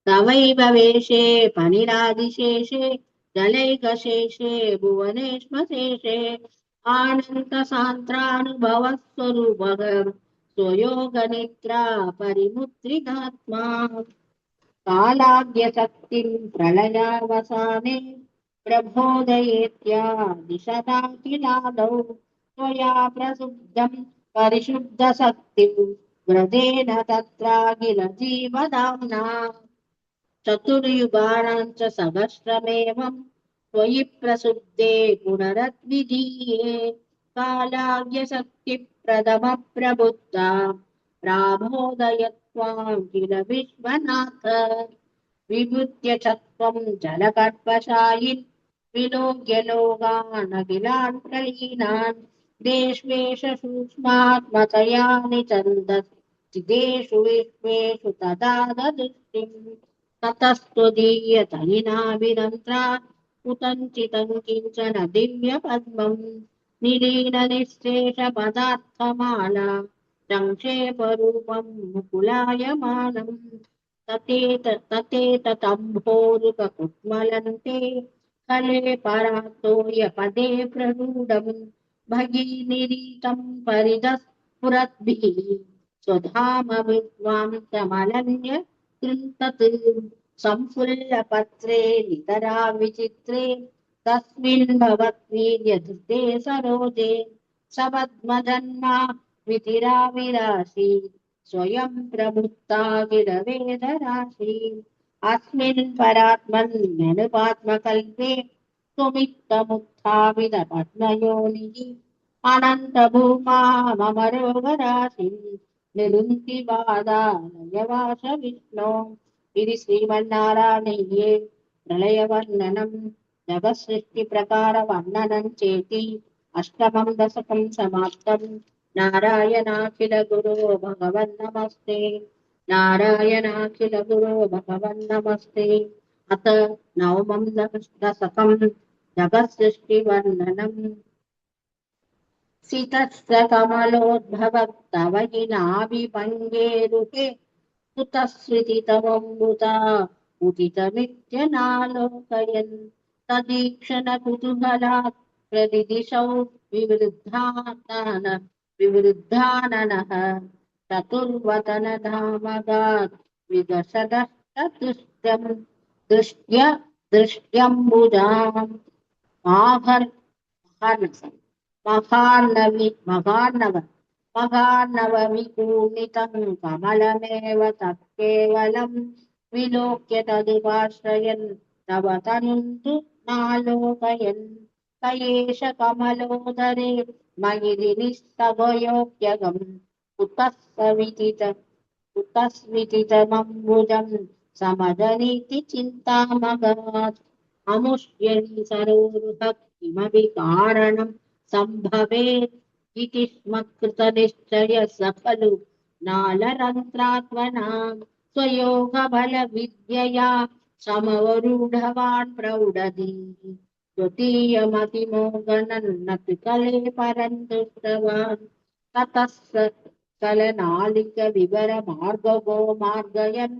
तवैव वेशे फणिरादिशेषे जलैकशेषे भुवनेष्मशेषे आनन्तसान्द्रानुभवस्वरूपः स्वयोगनिद्रा परिमुद्रितात्मा कालाद्यशक्तिं प्रलयावसाने प्रबोधयेत्यादिशदाखिलादौ त्वया प्रसुद्धं परिशुद्धशक्तिं व्रतेन तत्राखिल जीवदाम्ना चतुर्युगाणां च सहस्रमेवं त्वयि प्रसुद्धे पुनरद्विधीये कालाज्ञशक्तिप्रथमप्रबुद्धा प्राबोधयत्वां किल विश्वनाथ विभुत्य च त्वं जलकल्पशायिन् विलोक्य लोकानखिलान् प्रलीनान् देष्वेश सूक्ष्मात्मतया निचन्दचिदेषु विश्वेषु तदा ददृष्टिम् ततस्त्वदीयतनिनाभिरन्त्रा कुतञ्चितं किञ्चन दिव्यपद्मम् निलीननिःशेषपदार्थमाला संक्षेपरूपं मुकुलायमानम् ततेततम्भोरुककुट्मलन्ते फले परातोयपदे प्ररूढम् भगीनिरीतं परिदस्फुरद्भिः स्वधाम विद्वां समनन्य कृन्तत् संफुल्लपत्रे नितरा विचित्रे तस्मिन् भवद्वीर्यधृते सरोजे सपद्मजन्मा विधिराविराशि स्वयं प्रमुक्ता गिरवेदराशि अस्मिन् परात्मन्यनुपात्मकल्पे त्वमित्तमुत्थापितपद्मयोनिः अनन्तभूमा मम रोगराशिं निरुन्ति बाधालयवास विष्णो इति श्रीमन्नारायणीये प्रलयवर्णनं जगत्सृष्टिप्रकारवर्णनं चेति अष्टमं दशकं समाप्तम् नारायणाखिल गुरो भगवन्नमस्ते नारायणाखिल गुरो भगवन्नमस्ते अथ नवमं दशकं जगत्सृष्टिवर्णनम् सितस्य कमलोद्भवत्तव हि नाभिभङ्गेरुहे कुतस्वितितमम्बुता उदितमित्यनालोकयन् तदीक्षणकुतूहलात् प्रतिदिशौ विवृद्धाननः चतुर्वदनधामगात् विदशदष्टदृष्ट्यम् दृष्ट्यम्बुजाम् महार्नव महार्णवविपूर्णितं कमलमेव तत्केवलं विलोक्य तदुपाश्रयन् तव तनुं तु नालोकयन् स एष कमलोदरे मयि निस्तभयोऽप्यगम् कुतः कुतस्विदितमम्बुजं समदनीति चिन्तामगात् अमुष्यति सरोरुह किमपि कारणं सम्भवेत् इति स्म कृतनिश्चय स खलु नालरन्त्रात्मनां स्वयोगबलविद्यया समवरूढवान् प्रौढधीः त्वदीयमतिमोगनन्न त्रिकले परं दृष्टवान् ततः स कलनालिकविवरमार्गगो मार्गयन्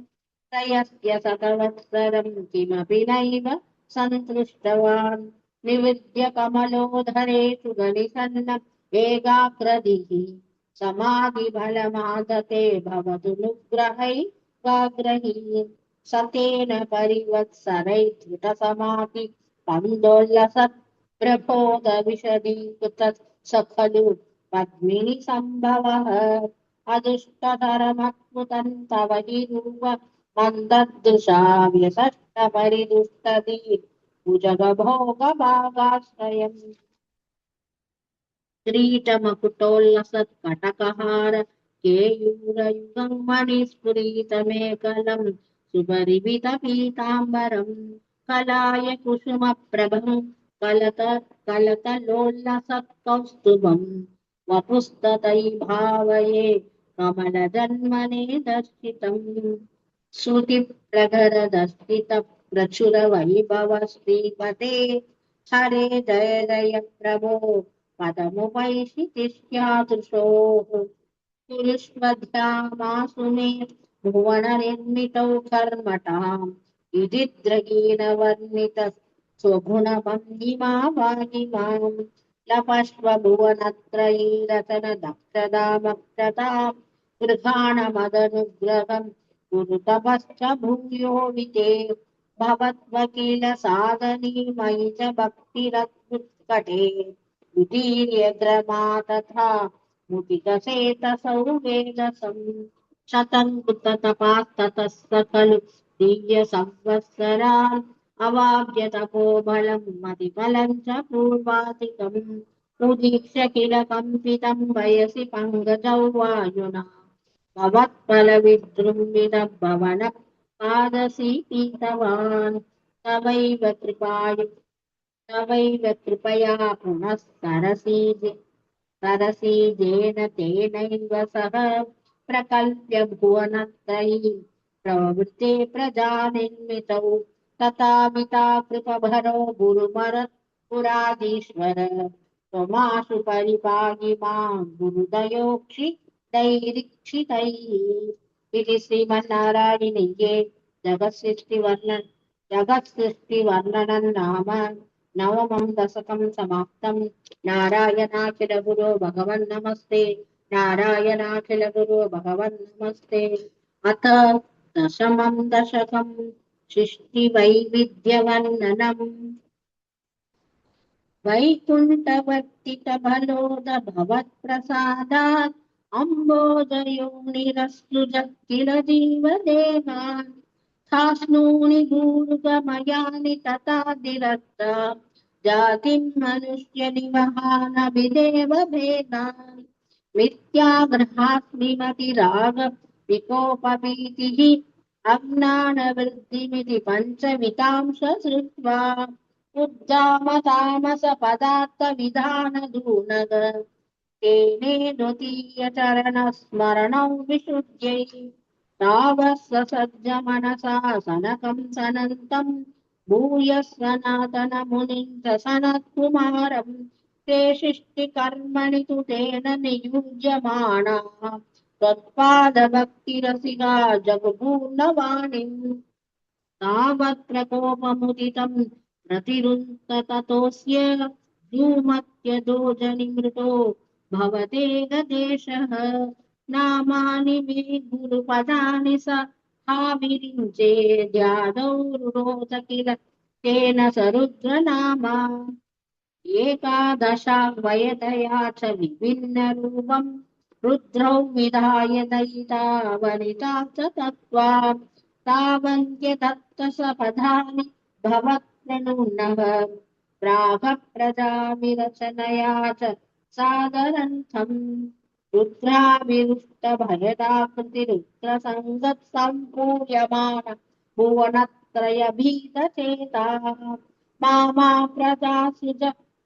प्रयस्य शतवत्सरं किमपि नैव सन्तुष्टवान् निविद्य कमलोधरेषु गलिसन्न एकाग्रदिः समाधिबलमादते भवतु नुग्रहैकाग्रही सतेन परिवत्सरै धृतसमाधि कन्दोल्लसत् प्रबोध विशदीकृत स खलु पद्मिनि सम्भवः अदुष्टतरमत्कृतं तव हि रूप मन्ददृशा व्यसष्टपरिदुष्टदी भुजगभोगभागाश्रयम् किरीटमकुटोल्लसत्कटकहार केयूरयुगं मणिस्फुरितमेकलं सुपरिमितपीताम्बरम् कलाय कुसुमप्रभं कलतलोल्लसत्कौस्तुभम् वपुस्ततै भावये कमलजन्मने दर्शितम् श्रुतिप्रगरदर्शितप्रचुरवैभव श्रीपते हरे जय जय प्रभो पदमुपैषि तिष्ठ्यादृशोः कुरुष्वध्यामासु मे भुवननिर्मितौ कर्मटाम् इति द्रगीणवर्णित स्वगुणभङ्गिमा वागिमाम् लपश्व भुवनत्रयीरचन दक्षदामक्षताम् गृहाणमदनुग्रहम् कुरु तपश्च भूयो विते भवद्वकील साधनी मयि च भक्तिरत्युत्कटे द्वितीयग्रमा तथा मुदितसेतसौ वेदसम् शतं कृततपास्ततः स खलु दीयसंवत्सरान् अवाप्य तपोबलं मतिबलं च पूर्वाधिकम् उदीक्ष्य किल कम्पितं वयसि पङ्कजौ वायुना भवत्फलविजृम्भितः भवन पादसीतीतवान् तवैव कृपया पुनः सरसीजेन तेनैव सह प्रकल्प्य भुवनत्रयी प्रवृत्ते प्रजानिर्मितौ तथामिता कृपभरो गुरुमरत्पुराधीश्वर त्वमाशु परिपाहि मां गुरुदयोक्षितैरीक्षितैः इति श्रीमन्नारायणीये जगत्सृष्टिवर्णनं नाम नवमं दशकं समाप्तं नारायणाखिल गुरो भगवन् नमस्ते नारायणाखिल गुरो भगवन् नमस्ते अथ दशमं दशकं सृष्टिवैविध्यवर्णनम् वैकुण्ठवर्तितबलोद भवत्प्रसादात् अम्बोजयोनिरसृजत् किल जीवदेहान् स्थास्नूनि भूर्गमयानि तथादिरत्ता जातिं मनुष्यनिवहानभिदेव भेदान् मिथ्याग्रहास्मिमतिराग विकोपभीतिः अज्ञानवृद्धिमिति पञ्चवितांश श्रुत्वा उद्दामतामसपदार्थविधानधूनग तेने द्वितीयचरणस्मरणौ विशुद्ध्यै तावः ससज्जमनसा सनकं सनन्तम् भूयः सनातनमुनिं च सनत्कुमारम् ते शिष्टिकर्मणि तु तेन नियुज्यमाणाः त्वत्पादभक्तिरसिका जगपूर्णवाणिम् तावत् प्रकोपमुदितं प्रतिरुन्त ततोऽस्य धूमत्यदोजनिमृतो भवते गदेशः नामानि मे गुरुपदानि स हाविरिञ्चेद्यादौ रुरोध किल तेन स रुद्रनामा एकादशावयतया च विभिन्नरूपं रुद्रौ विधाय दयिता वनिता च तत्त्वा तावन्त्यदत्तसपदानि भवत्प्रणुन्नः प्रागप्रजाविरचनया च सादरन्थम् रुद्राविरुष्टभयदाकृतिरुद्रसङ्गत्सम्पूयमान भुवनत्रयभीतचेताः मा प्रजासुज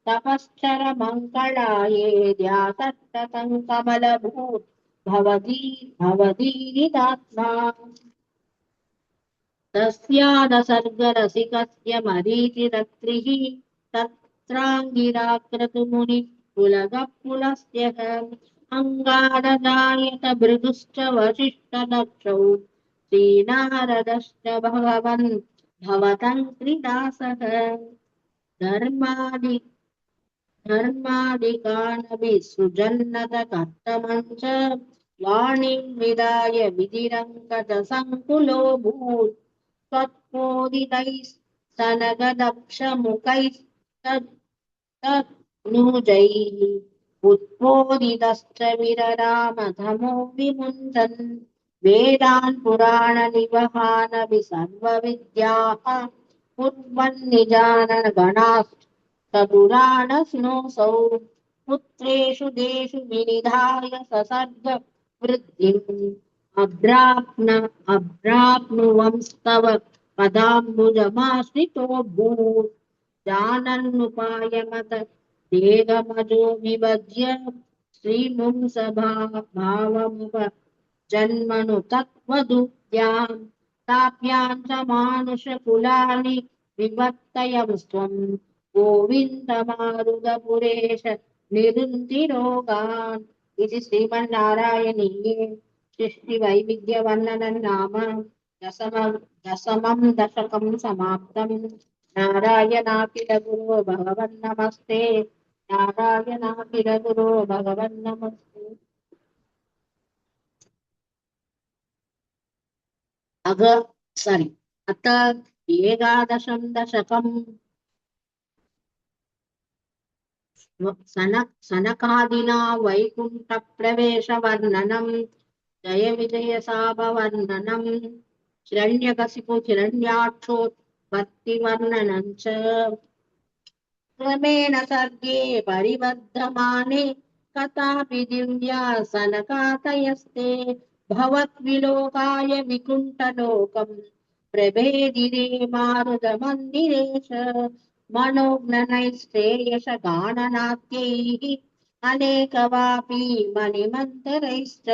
तपश्चर मङ्गलाये ध्यासत्ततं कमलभूत् भवदीरिदात्मा तस्यादसर्गरसिकस्य मरीचिरत्रिः तत्राङ्गिराक्रतुमुनि पुलगपुलस्त्यः अङ्गारदायत भृगुश्च वसिष्ठदक्षौ श्रीनारदश्च भगवन् भवतङ्क्रिदासः धर्मादि धर्मादिकानभिसृजन्नतकर्तमञ्च वाणीं विदाय विधिरङ्गजसङ्कुलोऽभूत् त्वत्पोदितैस्तनगदक्षमुखैस्तन्नुजैः उत्पोदितश्च विररामधमो विमुञ्चन् वेदान् पुराणनिवहानभि सर्वविद्याः कुर्वन्निजानगणाः चतुरानस्नोऽसौ पुत्रेषु देषु विनिधाय ससर्ग वृद्धिम् अभ्राप्नुवंस्तव पदाम्बुजमाश्रितोऽभूत् जानन्नुपायमत देहमजो विभज्य श्रीमुंसभावमुप जन्मनु तत्त्वदुत्याम् ताभ्याम् च मानुषकुलानि विवर्तयंस्त्वम् गोविन्दमारुदपुरेश निरुन्तिरोगान् इति श्रीमन्नारायणीये सृष्टिवैविध्यवर्णनं नाम दशमं दशकं समाप्तम् नारायणाखिल गुरो भगवन्नमस्ते नारायणाखिल गुरो भगवन्नमस्ते अत एकादशं दशकम् सनकादिना वैकुण्ठप्रवेशवर्णनम् जय विजय साभवर्णनम् हिरण्यकशिपु हिरण्याक्षोत्पत्तिवर्णनम् च क्रमेण सर्गे परिवर्धमाने कथापि दिव्या सनकातयस्ते भवद्विलोकाय विकुण्ठलोकम् प्रभेदिरे मारुतमन्दिरेश मनोज्ञनैश्रेयसगाननाट्यैः अनेकवापी मणिमन्तरैश्च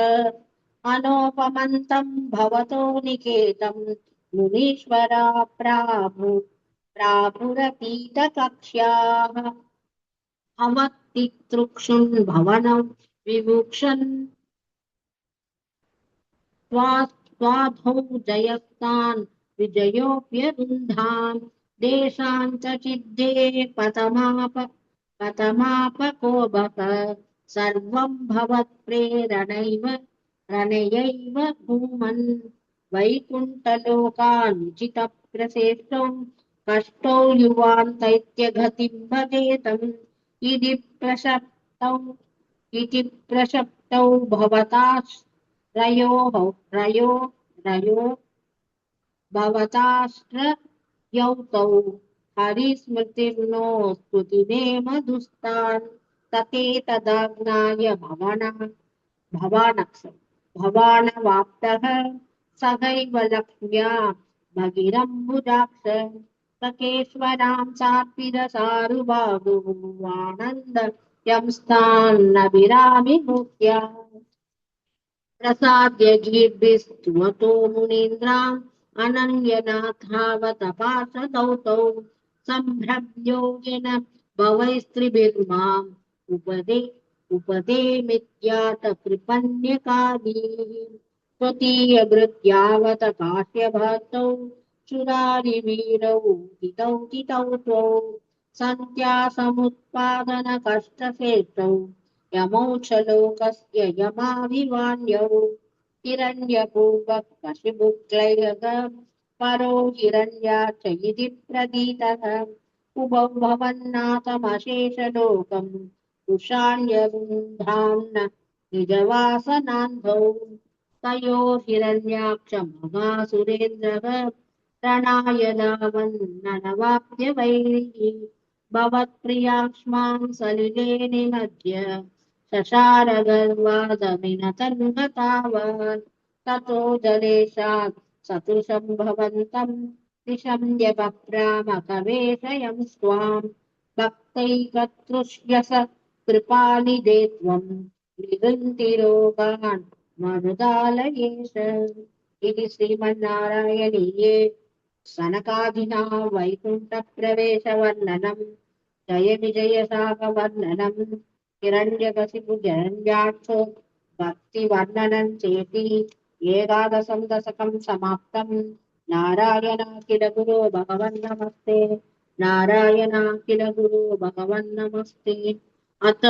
अनोपमन्तं भवतो निकेतं मुनीश्वरा प्रापुरतीतकक्ष्याः अवतितृक्षुन् भवनं विभूषन् स्वाधौ जयस्तान् विजयोऽप्यरुन्धान् देशान् च चिद्दे पतमापकोभक सर्वं भवत्प्रेरणैव रणयैव भूमन् वैकुण्ठलोकानुचितप्रसेष्टौ कष्टौ युवान् दैत्यगतिं भजेतम् इति प्रशप्तौ रयो भवताश्रयौतौ हरिस्मृतिर्नो स्तुतिने मधुस्तान् ततेतदाज्ञाय भवानवाप्तः सहैव लक्ष्म्या भगिरम्बुजाक्ष सकेश्वरां सात्विरसारुबाहुवानन्द यंस्तान्नभिरामि भूत्या प्रसाद्य गीर्भिस्तुवतो मुनीन्द्राम् अनन्यनाथावतपाशदौतौ सम्भ्रम्योगेन भवैस्त्रिभिर्माम् उपदेमित्यात कृपण्यकादीः स्वकीयभृत्यावत काश्यभक्तौ चुरारिवीरौ तितौ त्वौ सन्त्यासमुत्पादनकष्टशेषौ यमौक्षलोकस्य यमाभिवान्यौ हिरण्यपूर्वः पशुभुक्लैः परो हिरण्या च इति प्रतीतः उभौ भवन्नाथमशेषलोकम् कुशाण्यरुन्धाम्न निजवासनान्धौ तयो हिरण्याक्षमगासुरेन्द्रः रणाय दावन्ननवाप्य वैरिः भवत्प्रियाक्ष्मां सलिले निमज्य शशार गर्वादमिनतन्वतावान् ततो जलेशात् सदृशं भवन्तं निशम्य बभ्रामकवेशयं स्वाम् भक्तैकतृष्यस कृपानिधे त्वं निगन्ति रोगान् मनुदालयेश इति श्रीमन्नारायणीये सनकादिना वैकुण्ठप्रवेशवर्णनम् जय विजयशाखवर्णनम् हिरण्यकशिपु जरण्याक्षो भक्तिवर्णनम् चेति एकादशं दशकं समाप्तम् नारायणाखिल गुरो भगवन्नमस्ते नारायणाखिल गुरो भगवन्नमस्ते अथ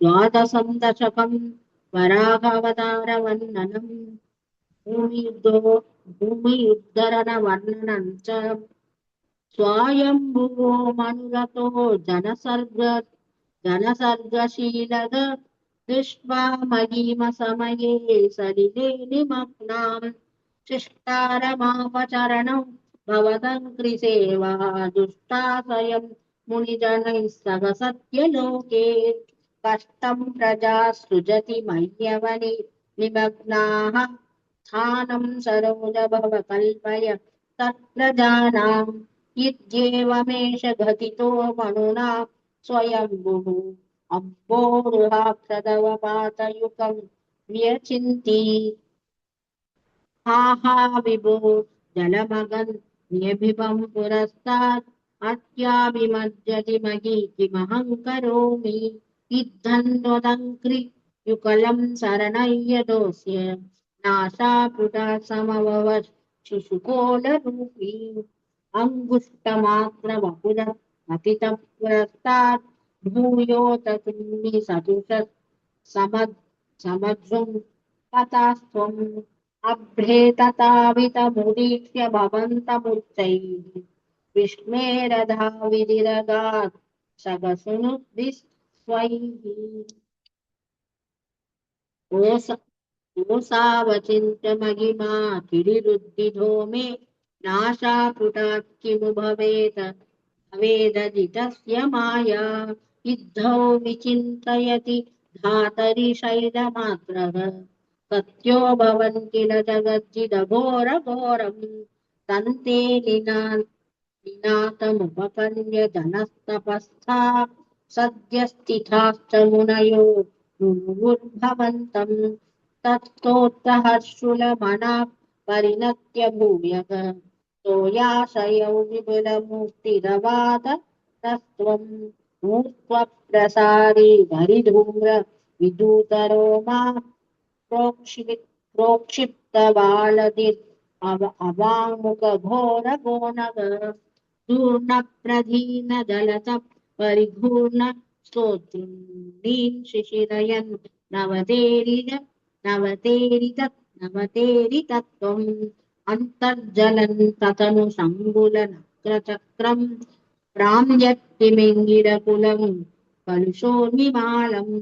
द्वादशं दशकं वराहावतारवर्णनम् भूमियुद्धरणवर्णनम् च स्वायम्भुवो मनुरतो जनसर्गशीलग दृष्ट्वा महीमसमये सलिले निमग्नाम् शिष्टारमापचरणौ भवदङ्घ्रिसेवा दुष्टाशयम् मुनिजनैः सह सत्यलोके कष्टं प्रजा सृजति मह्यवनि निमग्नाः स्थानं सरोज भव कल्पय तत्प्रजानाम् इत्येवमेष घटितो मनुना स्वयम्भुः अम्बोरुहाक्षदवपातयुकम् व्यचिन्ति हा हा विभो जलमगन् न्यभिवं पुरस्तात् अत्याभिमज्जति मही किमहं करोमि इद्धन्त्वदङ्घ्रि युगलं शरणय्यदोऽस्य नाशापुटा समवव शिशुकोलरूपी अङ्गुष्टमात्रवपुर अतितः पुरस्तात् भूयोत तुम्नि सदृश समध्रुम् ततास्त्वम् अभ्रेततावितमुदीक्ष्य भवन्तमुच्चैः विस्मेरधाविदिरगात् सगसुनुभिस्वैः कोसावचिन्त्य महिमा किरिरुद्धिधो मे नाशापुटात् किमु भवेदजितस्य माया इद्धौ विचिन्तयति धातरि शैलमात्रः सत्यो भवन् किल जगज्जिदघोरघोरम् तन्ते निनातमुपपन्य जनस्तपस्था सद्यस्थिताश्च मुनयो मुमुर्भवन्तम् तत्स्तोत्रहर्षुलमनाः परिणत्य भूयः तोयाशयौ विपुलमूर्तिरवाद तस्त्वम् मूर्ध्वप्रसारी धरिधूम्र विदूतरो मा प्रोक्षिप्तबालदिर् अवाङ्मुखघोरगोनग चूर्णप्रधीनजलतः परिघूर्ण स्तोतॄन् शिशिरयन् नवतेरितत्त्वम् अन्तर्जलन् ततनु शङ्गुलनक्रचक्रम् प्राम्यक्तिमिङ्गिरकुलम् कलुषोन्निमालम्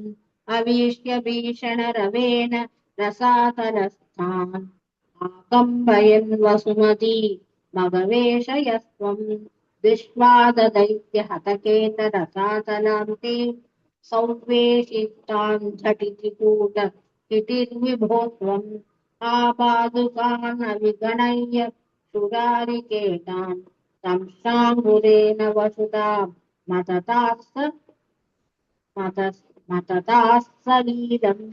अवीक्ष्य भीषणरवेण रसातलस्थान् आकम्पयन् वसुमती मगवेशयस्त्वम् विश्वाददैत्यहतकेतरसातलान्ते सौवेशितान् झटितिकूट किटिर्विभो त्वम् आपादुकान् अविगणय्य सुरारिकेतान् संशाङ्गुरेण वसुता मतताः सलीलम्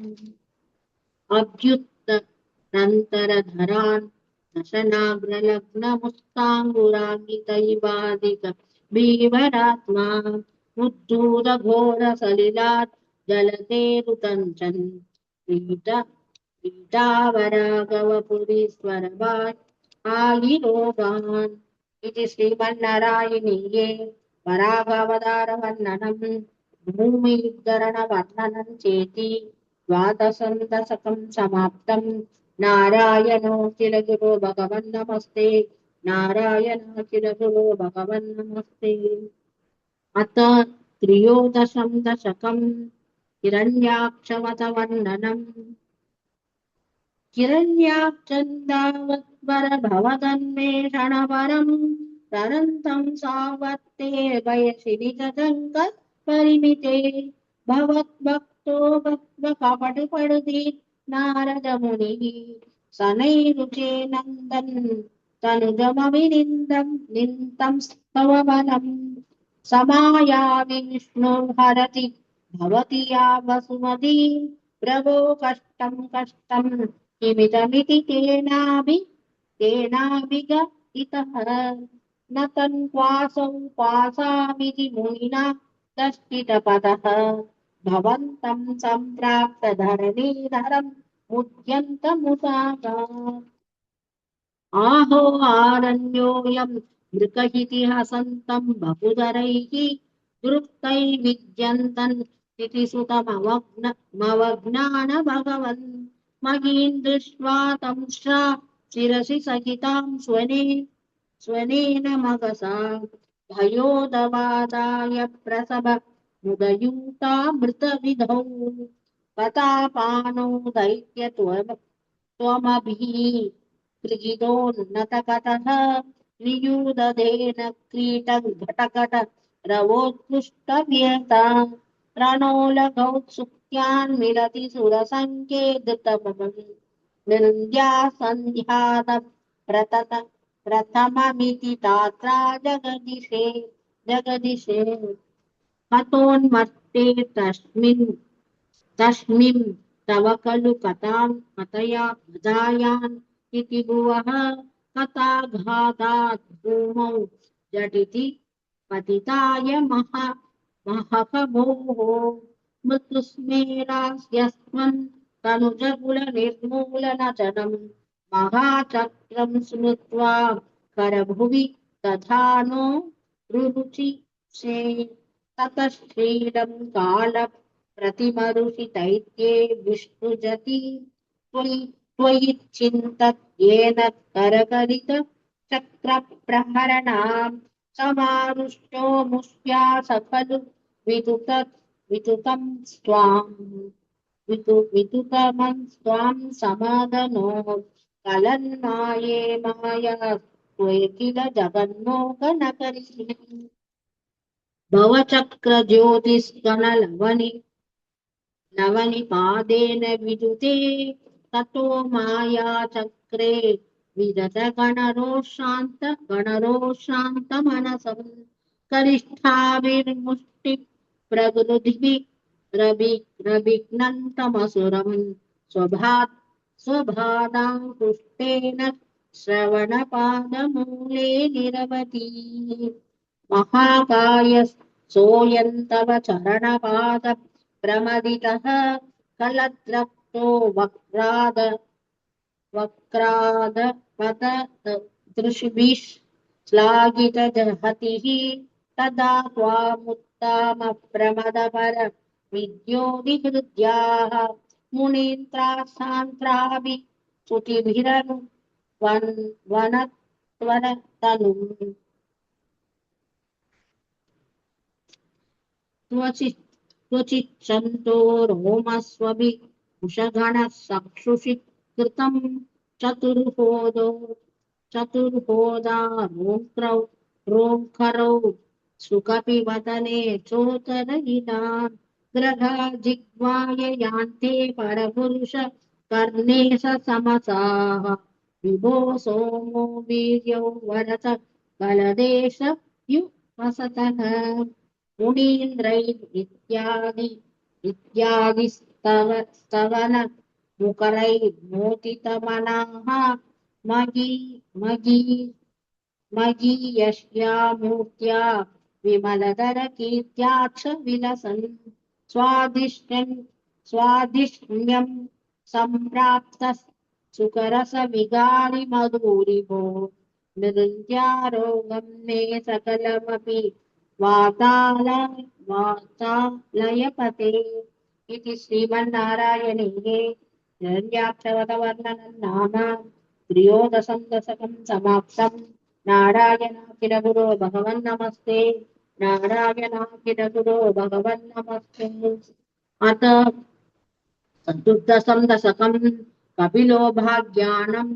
अभ्युत्तरन्तरधरान् दशनाग्रलग्नमुस्ताङ्गुराङ्गितैवादिक भीवरात्मा उद्धूतघोरसलिलात् जलतेरुतञ्चन् कीटावरागवपुरीश्वरवान् आगिरोगान् इति श्रीमन्नारायणीये वरागावतारवर्णनम् भूमियुद्धरणवर्णनम् चेति द्वादशं दशकं समाप्तम् नारायणो किल गुरो भगवन्नमस्ते नारायणो किल गुरो भगवन्नमस्ते अथ त्रयोदशं दशकम् हिरण्याक्षवतवर्णनम् हिरण्याक्षन्दावद्वरभवदन्वेषणपरम् तरन्तं सावर्ते वयसि निजशङ्करपरिमिते भवद्भक्तो भक्तकपटपడుதி नारदमुनिः सनैरुचे नन्दन् तनुजमविनिन्दम् निन्दं स्तवबलम् समायामि विष्णुर्हरति भवति या वसुमती प्रभो कष्टं कष्टं किमिदमिति केनाभिगतितः न तन्क्वासौ क्वासामिति मुनिना दर्शितपदः भवन्तं सम्प्राप्तधरणीधरम् मुह्यन्तमुदागात् आहो आरण्योऽयं मृगहिति हसन्तं बहुधरैः दृप्तैर्विद्यन्तन् इति सुतमवज्ञान भगवन् महीन् दृष्ट्वा तं शिरसि सहितां स्वनेन मगसा भयोदवादाय प्रसभ मुदयूतामृतविधौ पतापानौ दैत्यत्वमभिः कृजितोन्नतकतः नियूदधेन क्रीटघटकट रवोत्कृष्टव्यता रणोलगौत्सुक्यान् मिलति सुरसङ्केततमम् निन्द्यासन्ध्यात प्रतत प्रथममिति तात्रा जगदिशे हतोन्मत्ते तस्मिन् तव खलु कथायान् इति भुवः कथाघातात् भूमौ झटिति पतिताय महकभोः मृत्युस्मेरास्यस्त्वं तनुजकुलनिर्मूलनचनं महाचक्रं स्मृत्वा करभुवि तथा नो रुरुचि ततः श्रीलं कालप्रतिमरुषि दैत्ये विष्णुजति त्वयि चिन्तत् येन करकलित चक्रप्रहरणां समारुष्टो मुष्या खलु वितुतं स्वां समादनो कलन्माये माया त्वयि किल जगन्मोहनकरी भवचक्रज्योतिष्कणलवनिपादेन विदुते ततो मायाचक्रे गणरोषान्तमनसं करिष्ठाभिर्मुष्टि प्रगृधिभिरभिघ्नन्तमसुरं स्वबाधाङ्कुष्ठेन श्रवणपादमूले निरवति महाकाय सोऽयं तव चरणपाद प्रमदितः कलद्रक्तो वक्रादपत दृशिभिः श्लाघितजहतिः तदा त्वामुत्तामप्रमदपर विद्योदिहृद्याः मुनीन्द्रासान्त्राभि स्तुतिभिरनुवनत्वनतनुम् क्वचिच्छन्तो रोमस्वभि कुशगणः चक्षुषि कृतं चतुर्होदा रोङ्करौ सुकपिवदने चोतरहितान् ग्रहा जिह्वाय यान्ते परपुरुष कर्णे समसाः विभो सोमो वीर्यौ वरत बलदेश युवसतः मुनीन्द्रैरित्यादि स्तवन मुकरैर्मोदितमनाः मगीयस्या मूर्त्या विमलधरकीर्त्याक्ष विलसन् स्वादिष्ण्यं सम्प्राप्तः सुकरसविगालिमधुरिभो निरुन्ध्यारोगं मे सकलमपि वातालयपते इति श्रीमन्नारायणे हिरण्याक्षवतवर्णनं नाम त्रयोदशं दशकं समाप्तं। नारायणाखिलगुरो भगवन् नमस्ते। नारायणाखिलगुरो भगवन् नमस्ते। अत चतुर्दशं दशकं कपिलो भाग्यानं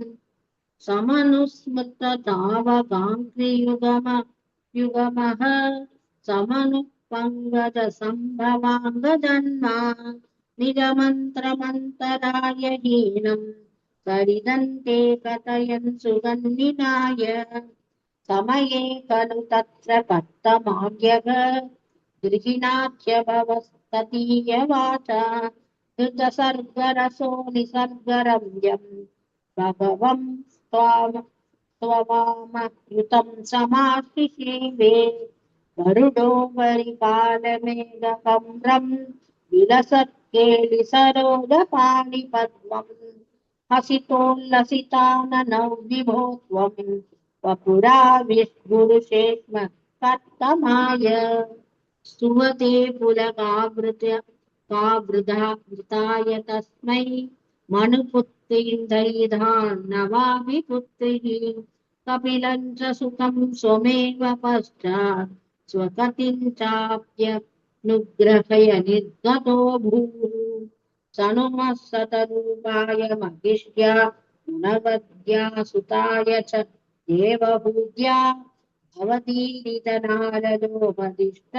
समनुस्मृततावकाङ्क्षियुगमः समनुपङ्गजसम्भवाङ्गजन्मा निजमन्त्रमन्तराय हीनं सरिदन्ते कथयन् सुगन्निनाय समये खलु तत्र कर्तमाज्ञः गृहिणाख्यभवस्ततीयवाचा धृतसर्गरसो निसर्गरम्यम् भगवं त्वमामकृतं समाशिषेवे गरुडो परिपालमेघकम्रं विलसत्केलिसरोदपाणिपद्मम् हसितोल्लसिताननौ विभो त्वं वपुरा विस्फुरुषेष्म कत्तमाय सुवते पुलकावृताय तस्मै मनुपुत्रीन्धैधान्नवाभिपुत्रिः कपिलं च सुतं स्वमेव पश्चात् स्वकतिं चाप्यनुग्रहय निर्गतो भूः सनुमः सतरूपाय महिष्या गुणवद्या सुताय च देवहूत्या भवतीरितनारदोपदिष्ट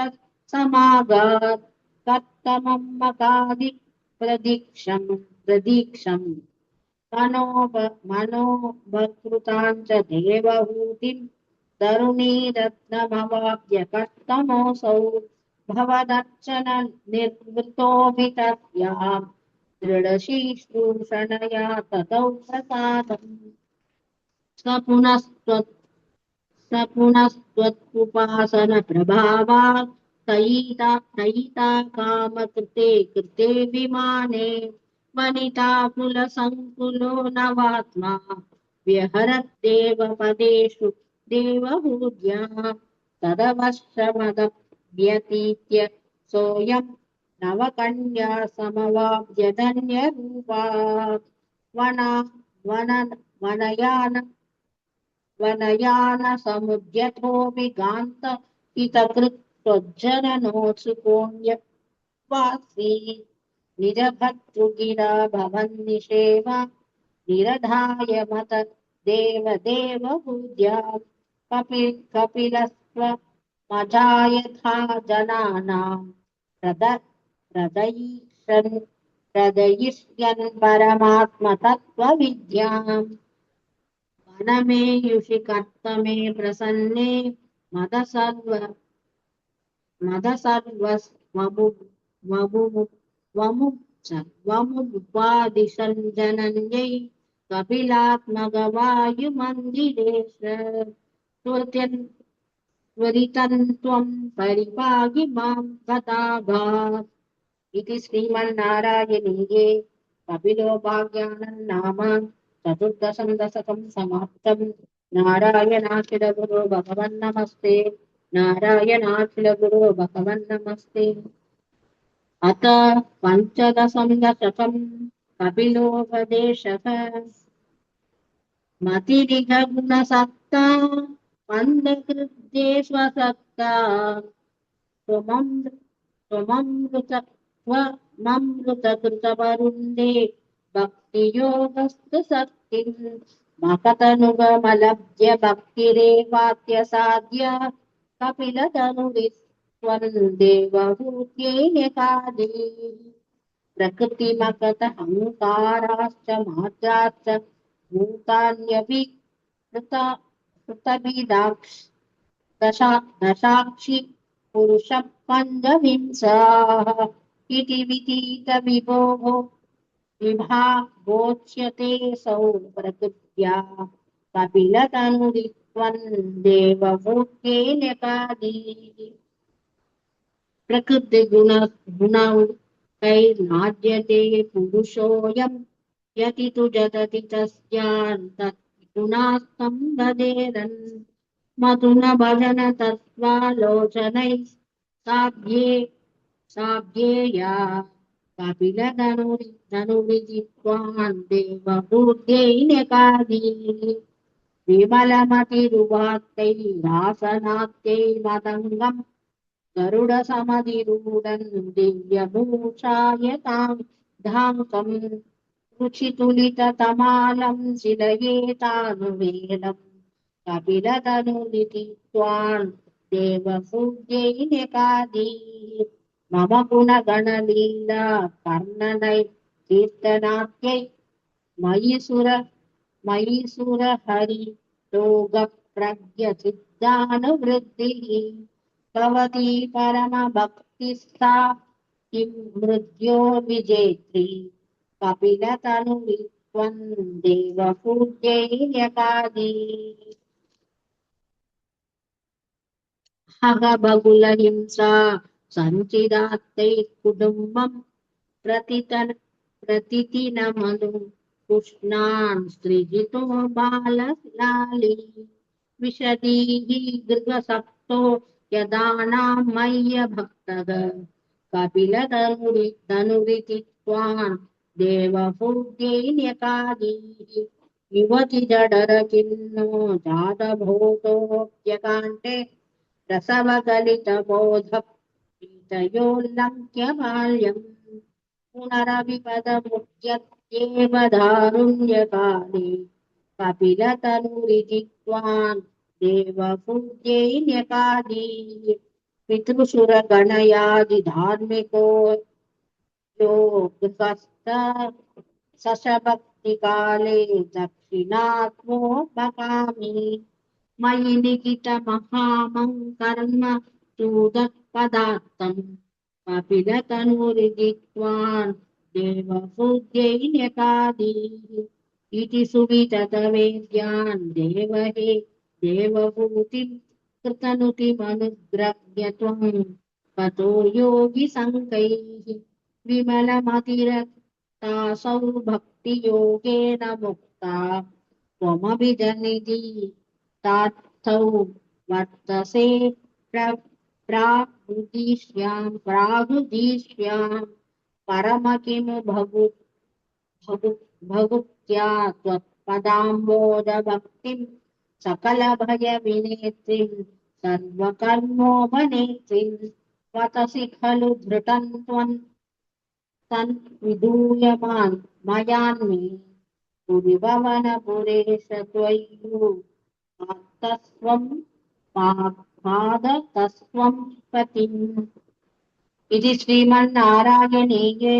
समागात् कत्तमं मकादि प्रदीक्षम् मनोभकृतां च देवहूतिं तरुणीरत्नमवाप्य कष्टमोऽसौ भवदर्चन निर्वृतोऽपि तस्यां दृढशीश्रूषणया ततौ प्रसादम् स पुनस्त्वत्कृपासन प्रभावात् तयिता कृते विमाने वनिताकुलसङ्कुलो नवात्मा व्यहरद्देवपदेषु देवहूद्या तदवश्यमदव्यतीत्य सोऽयं नवकन्या समवाप्य धन्यरूपा वनयानसमुद्यतोऽपि गान्त हितकृत्वज्जननोत्सुकोऽन्यवासी निजभर्तृगिरा भवन्निषेव निरधाय मत देवहूद्या कपिलस्त्वमजा जनानां प्रदयिष्यन् परमात्मतत्त्वविद्याम् वनमेयुषि कर्तमे प्रसन्ने मदसर्वस्वमुपादिशन् जनन्यै कपिलात्मगवायुमन्दिरेश त्वरितं त्वं परिपाहि मां गताघात् इति श्रीमन्नारायणीये कपिलोपाख्यानं नाम चतुर्दशं दशकं समाप्तं। नारायणाखिलगुरो भगवन्नमस्ते। नारायणाखिलगुरो भगवन्नमस्ते। अथ पञ्चदशं दशकं कपिलोपदेशः मतिरिघगुणसत्ता मन्दकृद्येष्वसत्ता त्वममृतकृतवरुन्दे भक्तियोगस्तु शक्तिं मकतनुगमलभ्य भक्तिरेवात्यसाध्य कपिलतनुरित्वं देवहूत्यैकादि प्रकृतिमकतहङ्काराश्च मात्राश्च भूतान्यपि दशाक्षि पुरुषः पञ्चविंशाः इति विदितविभोः विभागोच्यते सौ प्रकृत्या कपिलतनुरित्वं देवहूत्यैकादि प्रकृतिगुणैर्नाद्यते पुरुषोऽयं यति तु जदति तस्यान् तद्गुणास्तं वदेरन् मधुन भजन तत्त्वालोचनैः साभ्येया कपिलधनुरिजित्वान् देवहूत्यैकादि विमलमतिरुवात्तैरासनात्यै मतङ्गम् गरुडसमधिरूढं दिव्यभूषायतां धाङ्कं रुचितुलिततमालं शिलयेतानुवेदम् कपिलतनुरिति त्वां देवपूज्यैर्यकादीः मम गुणगणलीला कर्णनै कीर्तनात्यै मयि सुर मयि सुरहरि योगप्रज्ञसिद्धानुवृत्तिः भवती परमभक्तिस्था किं मृद्यो विजेत्री कपिलतनुवित्वं देवपूज्यैर्यकादी हगबगुलहिंसा सञ्चिदात्तैः कुटुम्बम् प्रतिदिनमनु पुष्णान् सृजितो बाललाली विशदीः गृहसक्तो यदानां मय्यभक्तः कपिलतनुरिति त्वां देवपूज्यैर्यकादीः युवतिजडरकिन्नो जातभूतोऽप्यकान्ते रसवगलितबोधप्रीतयोल्लङ्घ्य बाल्यम् पुनरविपदमुद्यत्येव दारुण्यकाले कपिलतनुरिति त्वां देवपूज्यैर्यकादीः पितृसुरगणयादिधार्मिको यो गृहस्थ सशभक्तिकाले दक्षिणात्मोपकामी मयि लिखितमहामङ्कर्म चूदत्पदार्थम् कपिलतनुरिति त्वां देवपूज्यैर्यकादीः इति सुविततवेद्यान् देवहे देवभूतिं कृतनुतिमनुग्रह्य त्वं ततो योगिसङ्गैः विमलमतिरक्तासौ भक्तियोगेन मुक्ता त्वमभिजनिधि तार्थौ वर्तसे प्राहुदीष्यां परम किमु भगुत्या त्वत्पदाम्बोजभक्तिं सकलभयविनेत्रीं सर्वकर्मोपनेत्रीं वतसि खलु धृतं त्वं तन्विदूयमान् मयान्मे पुरिभवनपुरेश त्वय्यु पादतस्त्वं पादतस्त्वं पतिम् इति श्रीमन्नारायणीये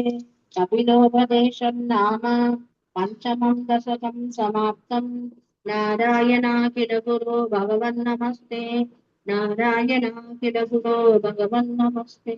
कपिलोपदेशं नाम पञ्चमं दशकं समाप्तम् नारायणाखिल गुरो भगवन्नमस्ते नारायणाखिल गुरो भगवन्नमस्ते।